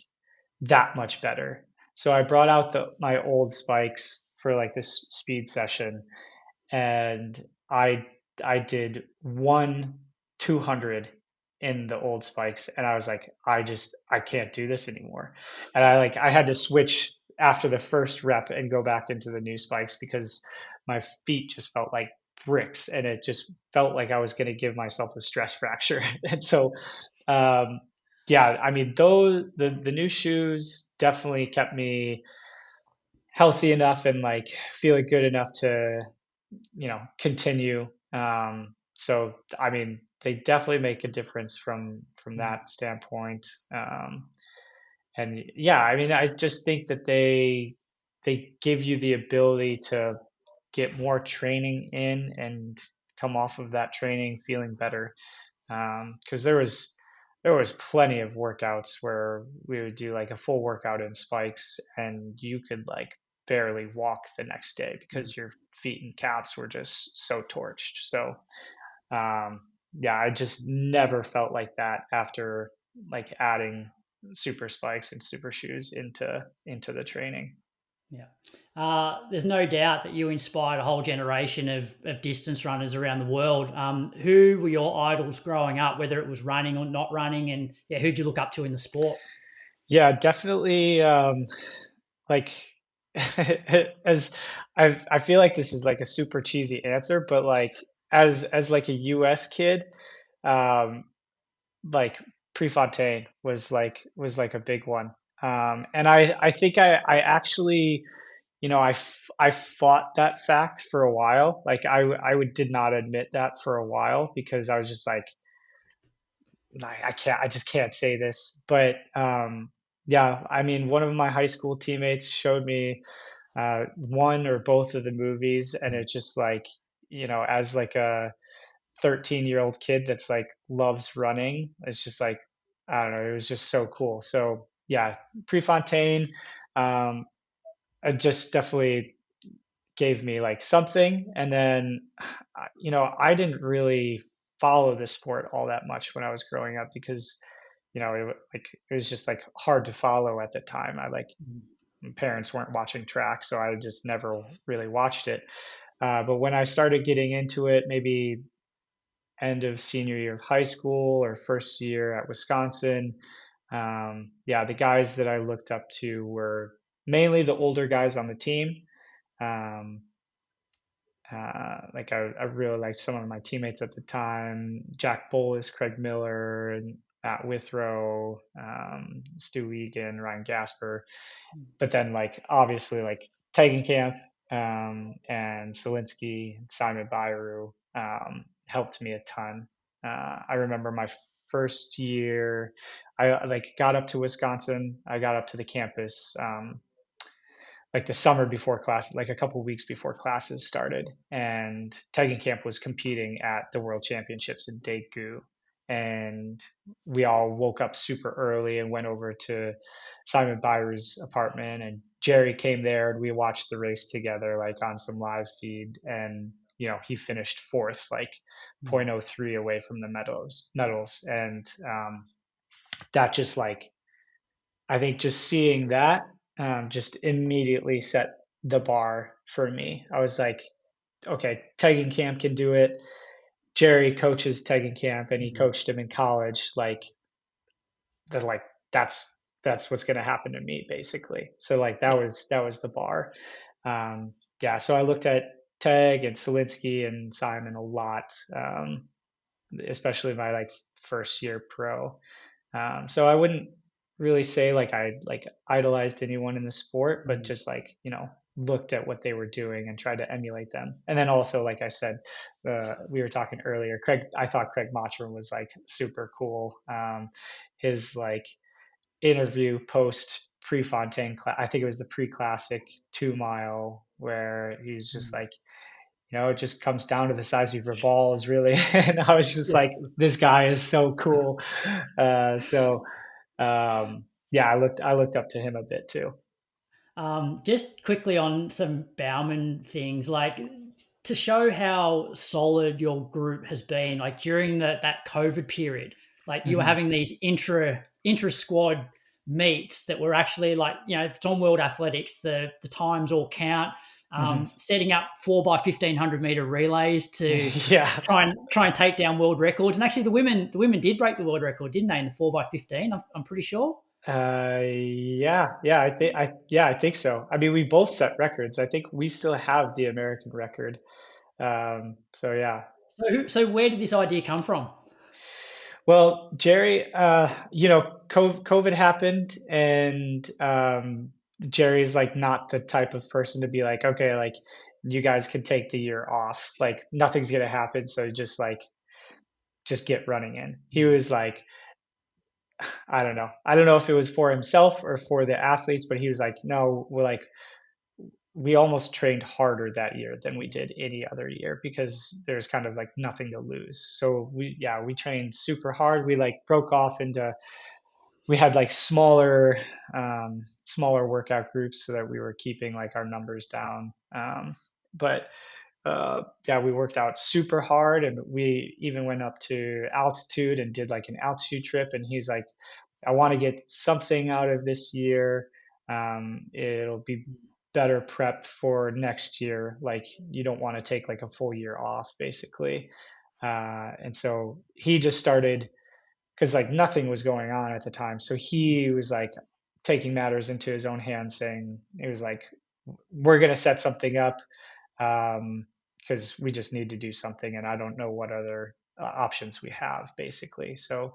that much better. So I brought out my old spikes for like this speed session, and I I did one 200 in the old spikes, and I was like, I can't do this anymore. And I had to switch after the first rep and go back into the new spikes because my feet just felt like bricks, and it just felt like I was going to give myself a stress fracture. And so, um, yeah, I mean, the new shoes definitely kept me healthy enough and like feeling good enough to continue. So I mean, they definitely make a difference from that standpoint. And yeah, I mean, I just think that they give you the ability to get more training in and come off of that training feeling better. Because there was plenty of workouts where we would do like a full workout in spikes, and you could like barely walk the next day because your feet and calves were just so torched. So yeah, I just never felt like that after like adding super spikes and super shoes into the training. Yeah. There's no doubt that you inspired a whole generation of distance runners around the world. Who were your idols growing up, whether it was running or not running? And yeah, who'd you look up to in the sport? Yeah, definitely. Like, as I feel like this is like a super cheesy answer, but like as like a US kid, um, like Prefontaine was like a big one. And I think I actually, I fought that fact for a while. Like did not admit that for a while because I was just like, I just can't say this. But yeah, I mean, one of my high school teammates showed me one or both of the movies, and it's just like, as like a 13-year-old kid that's like loves running, it's just like, I don't know, it was just so cool. So yeah, Prefontaine, um, just definitely gave me like something. And then, I didn't really follow the sport all that much when I was growing up because, it was just like hard to follow at the time. My parents weren't watching track, so I just never really watched it. But when I started getting into it, maybe end of senior year of high school or first year at Wisconsin, yeah, the guys that I looked up to were mainly the older guys on the team. Um, like I really liked some of my teammates at the time: Jack Bolus, Craig Miller, and Matt Withrow, Stu Egan, Ryan Gasper. But then like obviously like Tegenkamp, and Selinsky, Simon Byru, helped me a ton. I remember my first year, I like got up to Wisconsin. I got up to the campus, like the summer before class, like a couple of weeks before classes started, and Tegenkamp was competing at the World Championships in Daegu. And we all woke up super early and went over to Simon Byer's apartment, and Jerry came there, and we watched the race together, like on some live feed. And he finished fourth, like zero point 0.03 away from the medals. And that just like, I think just seeing that, just immediately set the bar for me. I was like, okay, Tegenkamp can do it. Jerry coaches Tegenkamp, and he coached him in college. Like that, like that's what's going to happen to me, basically. So like that was the bar. Yeah, so I looked at Teg and Selinsky and Simon a lot, especially my like first year pro. So I wouldn't really say like I like idolized anyone in the sport, but just like, looked at what they were doing and tried to emulate them. And then also, like I said, we were talking earlier, I thought Craig Mottram was like super cool. His like interview post Prefontaine, I think it was the pre-classic 2 mile, where he's just like, it just comes down to the size of your balls, really. And I was just Yeah. like, this guy is so cool. So yeah, I looked up to him a bit too. Just quickly on some Bowerman things, like to show how solid your group has been, like during that COVID period, like you were Hmm. having these intra squad meets that were actually like, it's on World Athletics, the times all count. Hmm. Setting up 4x1,500 meter relays to Yeah. try and take down world records. And actually, the women did break the world record, didn't they, in the 4x15? I'm pretty sure. Yeah, I think so. I mean, we both set records. I think we still have the American record. So yeah. So where did this idea come from? Well, Jerry, COVID happened, and Jerry's like not the type of person to be like, okay, like you guys can take the year off. Like nothing's gonna happen, so just get running in. He was like, I don't know. I don't know if it was for himself or for the athletes, but he was like, no, we almost trained harder that year than we did any other year because there's kind of like nothing to lose. So we trained super hard. We like broke off into, we had like smaller workout groups so that we were keeping like our numbers down. But yeah, we worked out super hard, and we even went up to altitude and did like an altitude trip. And he's like, I want to get something out of this year. It'll be better prep for next year. Like you don't want to take like a full year off, basically. And so he just started, because like nothing was going on at the time. So he was like taking matters into his own hands, saying it was like, we're gonna set something up, because we just need to do something, and I don't know what other options we have, basically. So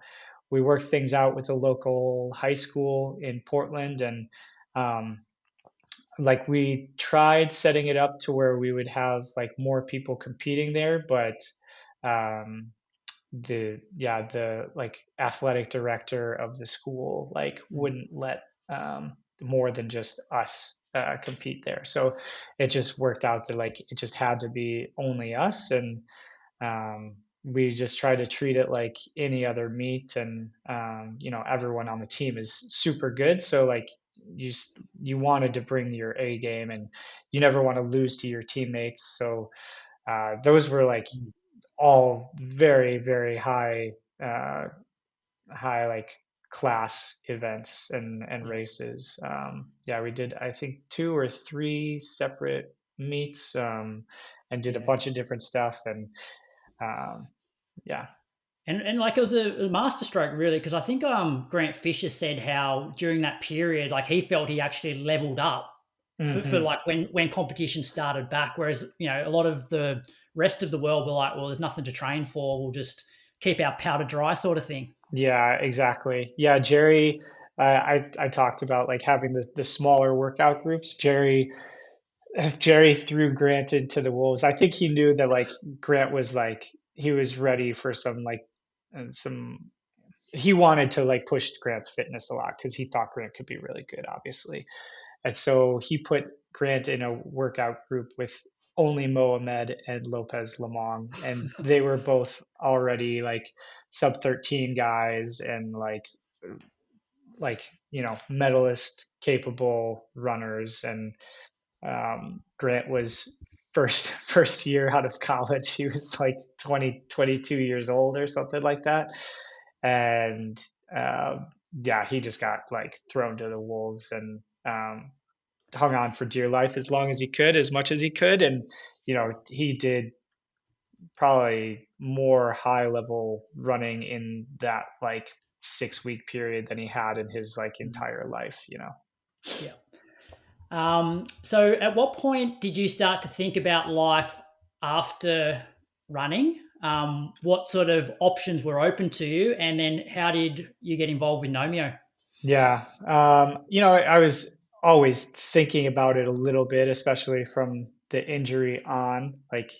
we worked things out with a local high school in Portland, and um, like we tried setting it up to where we would have like more people competing there, but um, the like athletic director of the school like wouldn't let more than just us compete there. So it just worked out that like it just had to be only us, and we just try to treat it like any other meet. And everyone on the team is super good, so like you wanted to bring your A game, and you never want to lose to your teammates. So those were like all very very uh, high like class events and Yeah. races. Yeah, we did I think 2 or 3 separate meets, and did a Yeah. bunch of different stuff. And um, yeah. And like it was a masterstroke really, because I think Grant Fisher said how during that period, like he felt he actually leveled up for Hmm. like when competition started back, whereas a lot of the rest of the world were like, well, there's nothing to train for, we'll just keep our powder dry, sort of thing. Yeah, exactly. Yeah, Jerry, I talked about like having the smaller workout groups. Jerry threw Grant into the wolves. I think he knew that like Grant was like he was ready for some he wanted to like push Grant's fitness a lot because he thought Grant could be really good, obviously. And so he put Grant in a workout group with only Mohamed and Lopez Lamong, and they were both already like sub 13 guys, and like medalist capable runners. And Grant was first year out of college. He was like 22 years old or something like that. And yeah, he just got like thrown to the wolves, and hung on for dear life as long as he could, as much as he could. And he did probably more high level running in that like 6 week period than he had in his like entire life. Yeah. So at what point did you start to think about life after running? What sort of options were open to you? And then how did you get involved with Nomeo? Yeah. I was always thinking about it a little bit, especially from the injury on. Like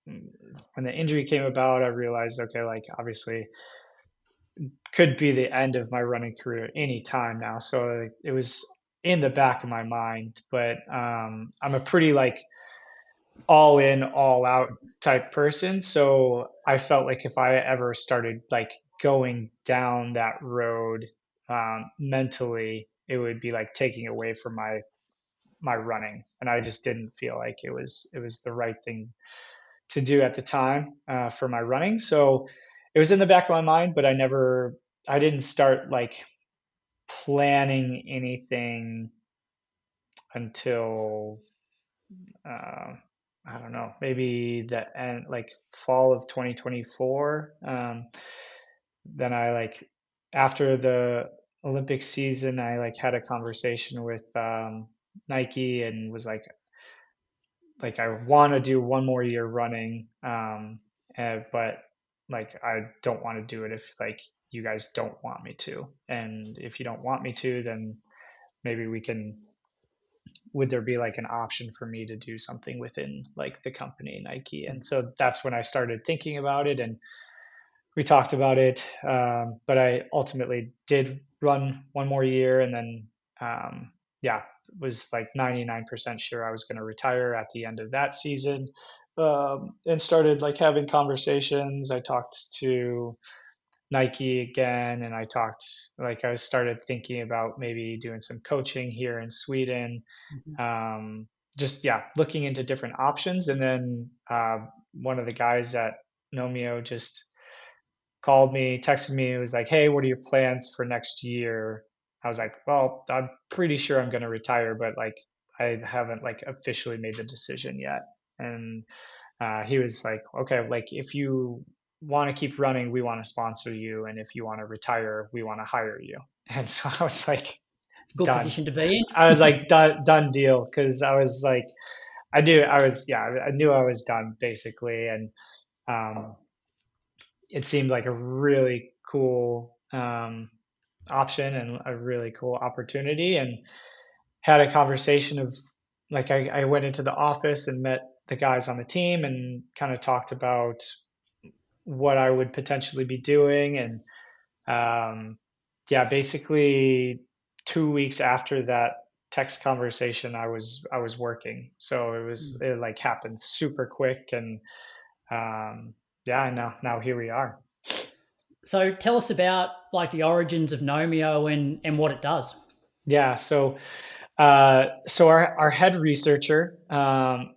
when the injury came about, I realized, okay, like obviously could be the end of my running career any time now. So it was in the back of my mind, but I'm a pretty like all in, all out type person. So I felt like if I ever started like going down that road mentally, it would be like taking away from my running, and I just didn't feel like it was the right thing to do at the time for my running. So it was in the back of my mind, but I didn't start like planning anything until uh, I don't know, maybe the end, like fall of 2024. Then I like after the Olympic season, I like had a conversation with Nike and was like I want to do one more year running, but like I don't want to do it if like you guys don't want me to, and if you don't want me to, then maybe we can would there be like an option for me to do something within like the company Nike? And so that's when I started thinking about it, and we talked about it. But I ultimately did run one more year, and then yeah, was like 99% sure I was going to retire at the end of that season, and started like having conversations. I talked to Nike again, and I started thinking about maybe doing some coaching here in Sweden, just yeah, looking into different options. And then one of the guys at Nomeo just called me, texted me. It was like, "Hey, what are your plans for next year?" I was like, "Well, I'm pretty sure I'm going to retire, but like I haven't like officially made the decision yet." And he was like, "Okay, like if you want to keep running, we want to sponsor you, and if you want to retire, we want to hire you." And so I was like, It's a good "Done." position to be I was in. like, "Done deal," because I was like, I knew I was done basically, and um, it seemed like a really cool option and a really cool opportunity, and had a conversation of like I went into the office and met the guys on the team and kind of talked about what I would potentially be doing, and yeah, basically 2 weeks after that text conversation, I was working, so it like happened super quick, and um, yeah, now here we are. So tell us about like the origins of Nomeo and what it does. Yeah, so our head researcher,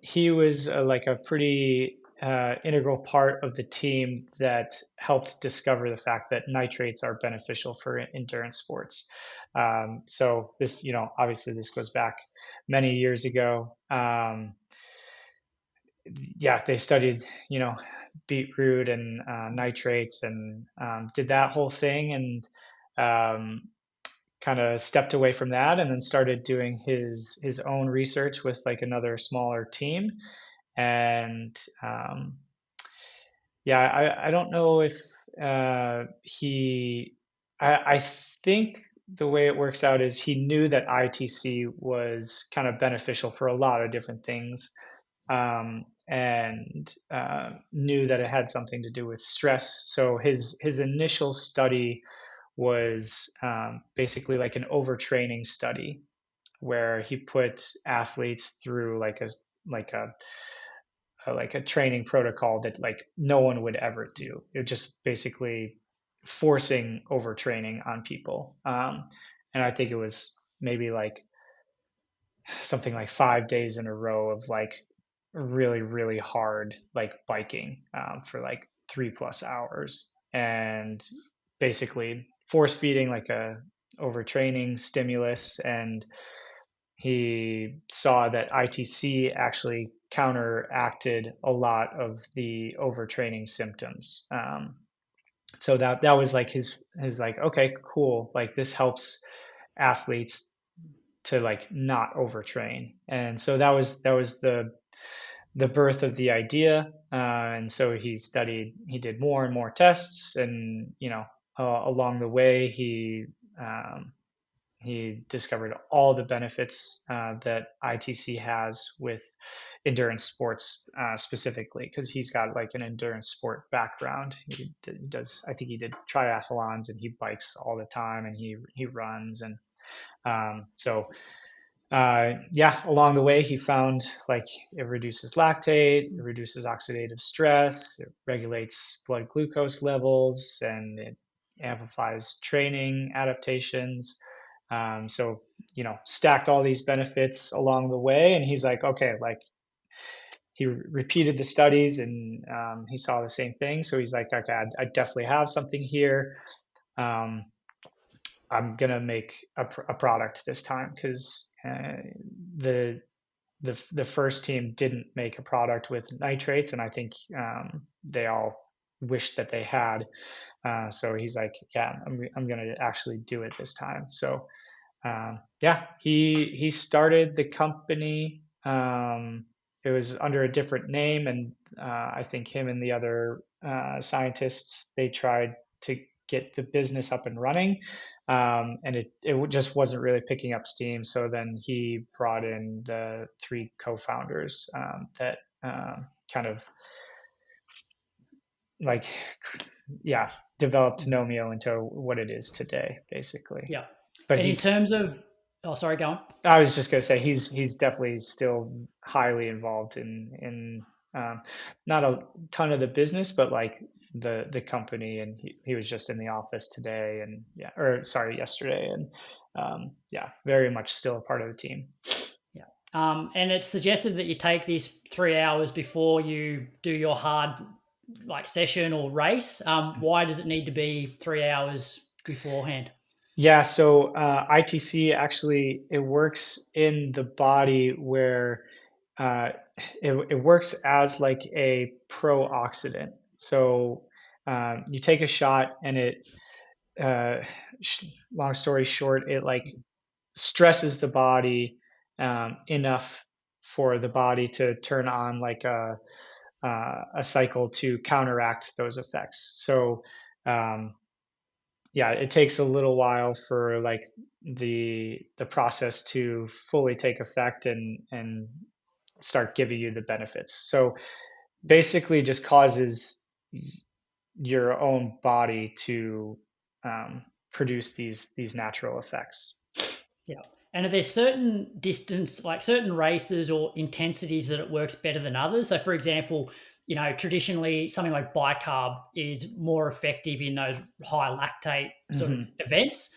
he was like a pretty integral part of the team that helped discover the fact that nitrates are beneficial for endurance sports. So this, obviously this goes back many years ago. Yeah, they studied, beetroot and nitrates, and did that whole thing, and um, kind of stepped away from that, and then started doing his own research with like another smaller team. And yeah, I don't know if he I think the way it works out is he knew that ITC was kind of beneficial for a lot of different things, and knew that it had something to do with stress. So his initial study was basically like an overtraining study where he put athletes through like a training protocol that like no one would ever do. It just basically forcing overtraining on people. And I think it was maybe like something like 5 days in a row of like really really hard like biking for like 3+ hours, and basically force feeding like a overtraining stimulus. And he saw that ITC actually counteracted a lot of the overtraining symptoms. So that was like his like, okay, cool, like this helps athletes to like not overtrain. And so that was the birth of the idea. And so he did more and more tests, and along the way he um, he discovered all the benefits that ITC has with endurance sports specifically, because he's got like an endurance sport background. He does, I think he did triathlons, and he bikes all the time, and he runs, and so yeah, along the way he found like it reduces lactate, it reduces oxidative stress, it regulates blood glucose levels, and it amplifies training adaptations. So stacked all these benefits along the way, and he's like, okay, like he repeated the studies, and he saw the same thing. So he's like, okay, I definitely have something here. Um, I'm gonna make a product this time, because the the first team didn't make a product with nitrates, and I think they all wished that they had. So he's like, yeah, I'm gonna actually do it this time. So yeah, he started the company. It was under a different name, and I think him and the other scientists, they tried to get the business up and running, and it just wasn't really picking up steam. So then he brought in the three co-founders that kind of like, yeah, developed Nomeo into what it is today, basically. Yeah. But And in terms of, oh, sorry, go on. I was just gonna say he's definitely still highly involved in not a ton of the business, but like the company, and he was just in the office today, and yeah, or sorry, yesterday, and yeah, very much still a part of the team. Yeah. And it's suggested that you take these 3 hours before you do your hard like session or race. Why does it need to be 3 hours beforehand? Yeah, so ITC actually, it works in the body where uh, it works as like a pro-oxidant. So you take a shot, and it, uh, long story short, it like stresses the body enough for the body to turn on like a cycle to counteract those effects. So um, yeah, it takes a little while for like the process to fully take effect and start giving you the benefits. So basically just causes your own body to produce these natural effects. Yeah. And are there certain distance, like certain races or intensities that it works better than others? So, for example, traditionally something like bicarb is more effective in those high lactate sort of Mm-hmm. events.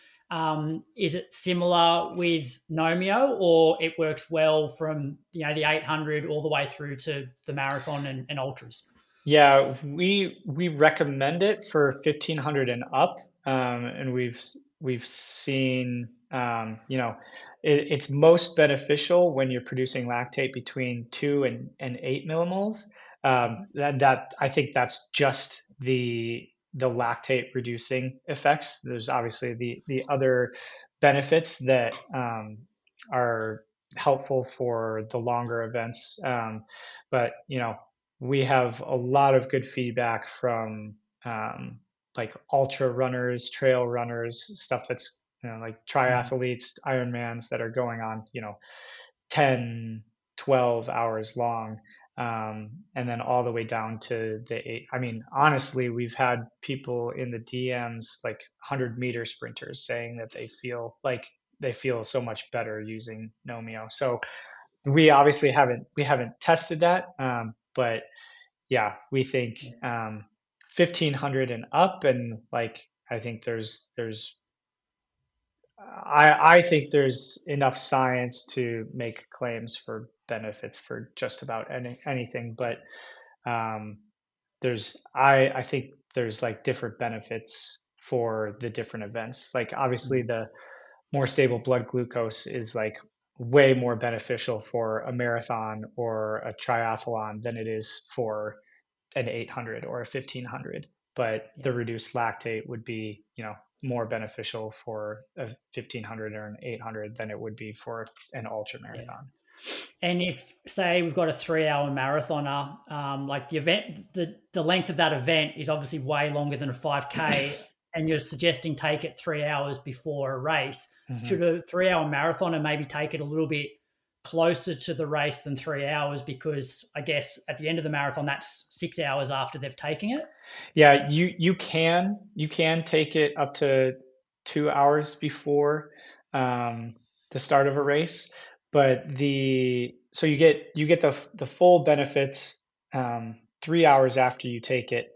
Is it similar with Nomeo, or it works well from the 800 all the way through to the marathon and ultras? Yeah, we recommend it for 1500 and up, and we've seen it's most beneficial when you're producing lactate between 2 and 8 millimoles. That I think that's just the lactate reducing effects. There's obviously the other benefits that are helpful for the longer events, but we have a lot of good feedback from like ultra runners, trail runners, stuff that's like triathletes, Ironmans that are going on 10, 12 hours long, and then all the way down to the 8. I mean, honestly, we've had people in the DMs, like 100-meter sprinters, saying that they feel so much better using Nomeo. So we obviously haven't tested that, but yeah, we think 1500 and up, and like I think I think there's enough science to make claims for benefits for just about anything, but I think there's like different benefits for the different events. Like obviously the more stable blood glucose is like way more beneficial for a marathon or a triathlon than it is for an 800 or a 1500, but the reduced lactate would be more beneficial for a 1500 or an 800 than it would be for an ultra marathon. And if, say, we've got a 3 hour marathoner, like the event, the length of that event is obviously way longer than a 5K. and you're suggesting take it 3 hours before a race. Mm-hmm. Should a 3 hour marathoner maybe take it a little bit closer to the race than 3 hours? Because I guess at the end of the marathon, that's 6 hours after they've taken it. Yeah, you can take it up to 2 hours before the start of a race, but so you get the full benefits 3 hours after you take it,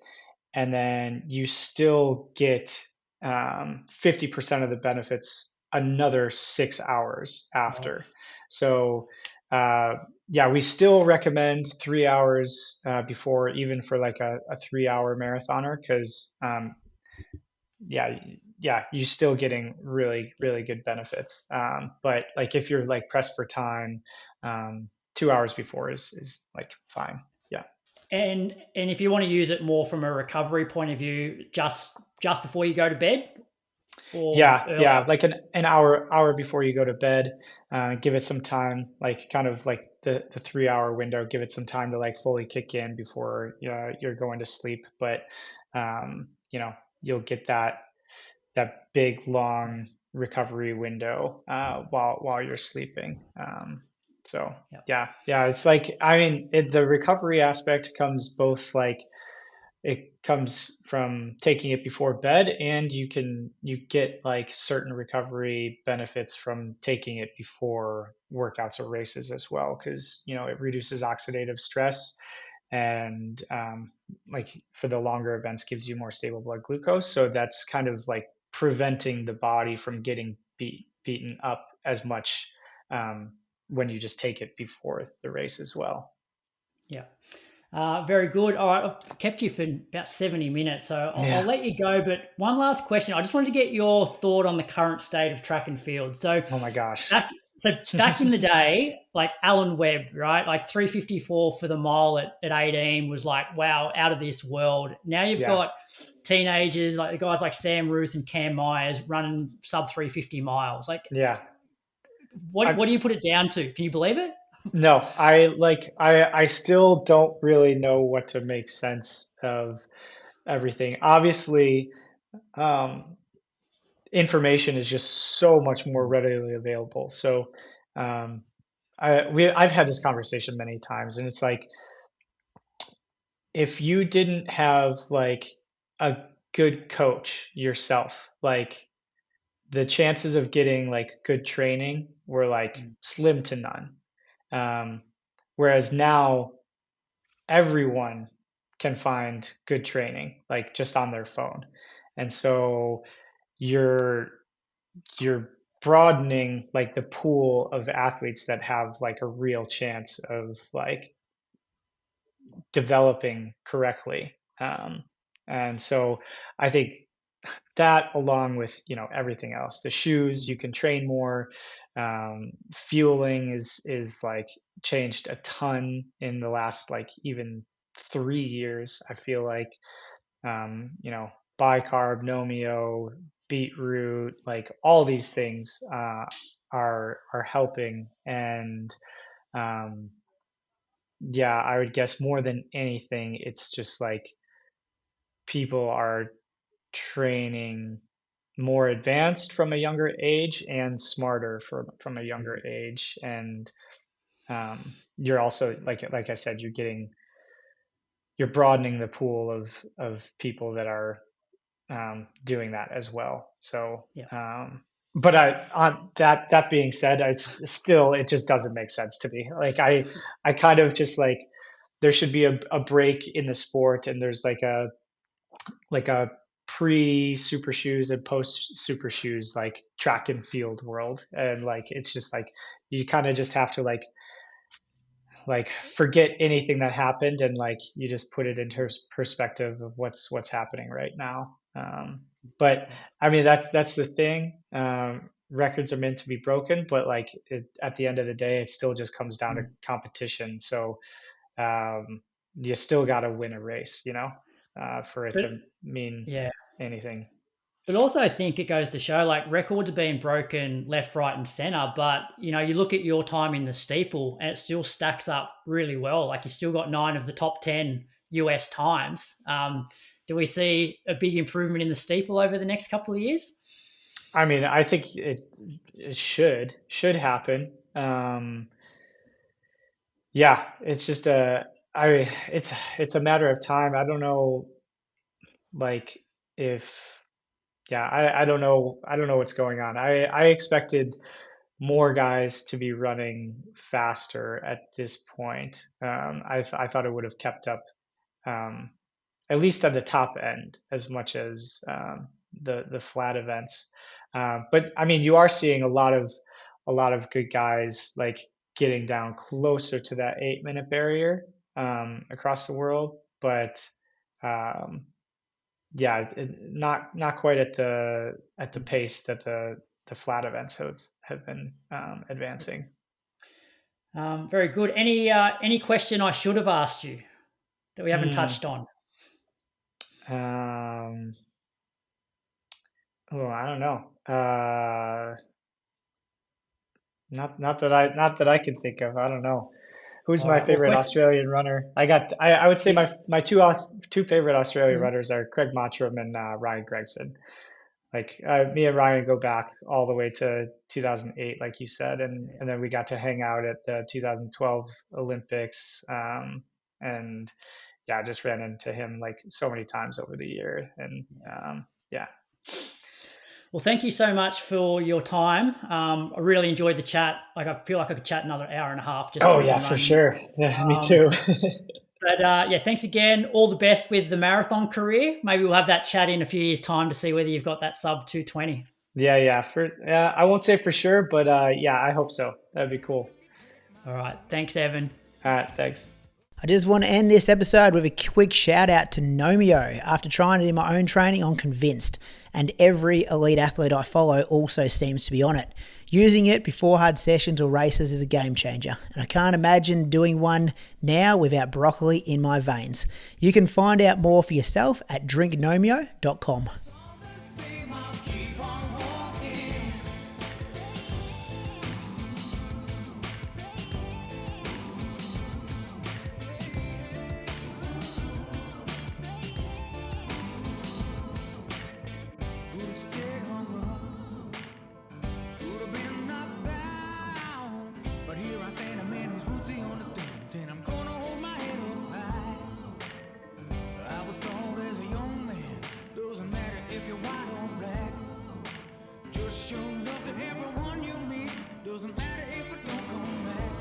and then you still get 50% of the benefits another 6 hours after. So uh, yeah, we still recommend 3 hours before, even for like a 3 hour marathoner, because yeah, yeah, you're still getting really, really good benefits. But like if you're like pressed for time, 2 hours before is like fine. Yeah. And if you want to use it more from a recovery point of view, just before you go to bed or Yeah, earlier. like an hour before you go to bed, give it some time, like kind of like the 3 hour window, give it some time to like fully kick in before you're going to sleep. But you'll get that big long recovery window while you're sleeping. So Yep. yeah, it's like, I mean, the recovery aspect comes both like, it comes from taking it before bed, and you get like certain recovery benefits from taking it before workouts or races as well, because it reduces oxidative stress, and like for the longer events gives you more stable blood glucose, so that's kind of like preventing the body from getting beaten up as much when you just take it before the race as well. Yeah. Very good. All right, I've kept you for about 70 minutes, so I'll Yeah. let you go. But one last question. I just wanted to get your thought on the current state of track and field. So Oh my gosh. back in the day, like Alan Webb, right? Like 354 for the mile at 18 was like, wow, out of this world. Now you've Yeah. got teenagers, like the guys like Sam Ruth and Cam Myers running sub 350 miles. Like, Yeah. what I do you put it down to? Can you believe it? No, I still don't really know what to make sense of everything. Obviously, um, information is just so much more readily available. So, um, I've had this conversation many times, and it's like, if you didn't have like a good coach yourself, like the chances of getting like good training were like slim to none. Um, Whereas now everyone can find good training like just on their phone, and so you're you're broadening like the pool of athletes that have like a real chance of like developing correctly. And so I think that, along with everything else, the shoes, you can train more. Fueling is like changed a ton in the last like even 3 years, I feel like. Bicarb, Nomeo, beetroot, like all these things are helping. And um, yeah, I would guess more than anything, it's just like people are training more advanced from a younger age and smarter from a younger age. And you're also, like I said, you're broadening the pool of people that are doing that as well. So, Yeah. but on that being said, it just doesn't make sense to me. Like I kind of just like, there should be a break in the sport, and there's like a pre super shoes and post super shoes like track and field world, and like it's just like you kind of just have to like forget anything that happened, and like you just put it into perspective of what's happening right now. But I mean, that's the thing. Records are meant to be broken, but like at the end of the day, it still just comes down to competition. So you still got to win a race, for it But to mean yeah. anything. But also, I think it goes to show like records are being broken left, right, and center. But you look at your time in the steeple, and it still stacks up really well. Like you still got 9 of the top 10 US times. do we see a big improvement in the steeple over the next couple of years? I mean, I think it should happen. Yeah, it's just it's a matter of time. I don't know, like if yeah, I don't know what's going on. I expected more guys to be running faster at this point. I thought it would have kept up, um, at least at the top end, as much as the flat events. But I mean, you are seeing a lot of good guys like getting down closer to that 8 minute barrier across the world, but um, yeah, not quite at the pace that the flat events have been advancing. Very good. Any question I should have asked you that we haven't Hmm. touched on? Oh, I don't know. Not that I can think of. I don't know. Who's All my right. Well, favorite Australian runner? I would say my two favorite Australian Mhm. runners are Craig Mottram and Ryan Gregson. Like me and Ryan go back all the way to 2008, like you said, and then we got to hang out at the 2012 Olympics, and yeah, I just ran into him like so many times over the year, and yeah. Well, thank you so much for your time. I really enjoyed the chat. Like, I feel like I could chat another hour and a half just Oh talking yeah, for running. sure. Yeah, me Um, too. but yeah, thanks again. All the best with the marathon career. Maybe we'll have that chat in a few years' time to see whether you've got that sub 220. Yeah. I won't say for sure, but yeah, I hope so. That'd be cool. All right. Thanks, Evan. All right, thanks. I just want to end this episode with a quick shout out to Nomeo. After trying it in my own training, I'm convinced, and every elite athlete I follow also seems to be on it. Using it before hard sessions or races is a game changer, and I can't imagine doing one now without broccoli in my veins. You can find out more for yourself at drinknomeo.com. Show love to everyone you meet. Doesn't matter if it don't come back.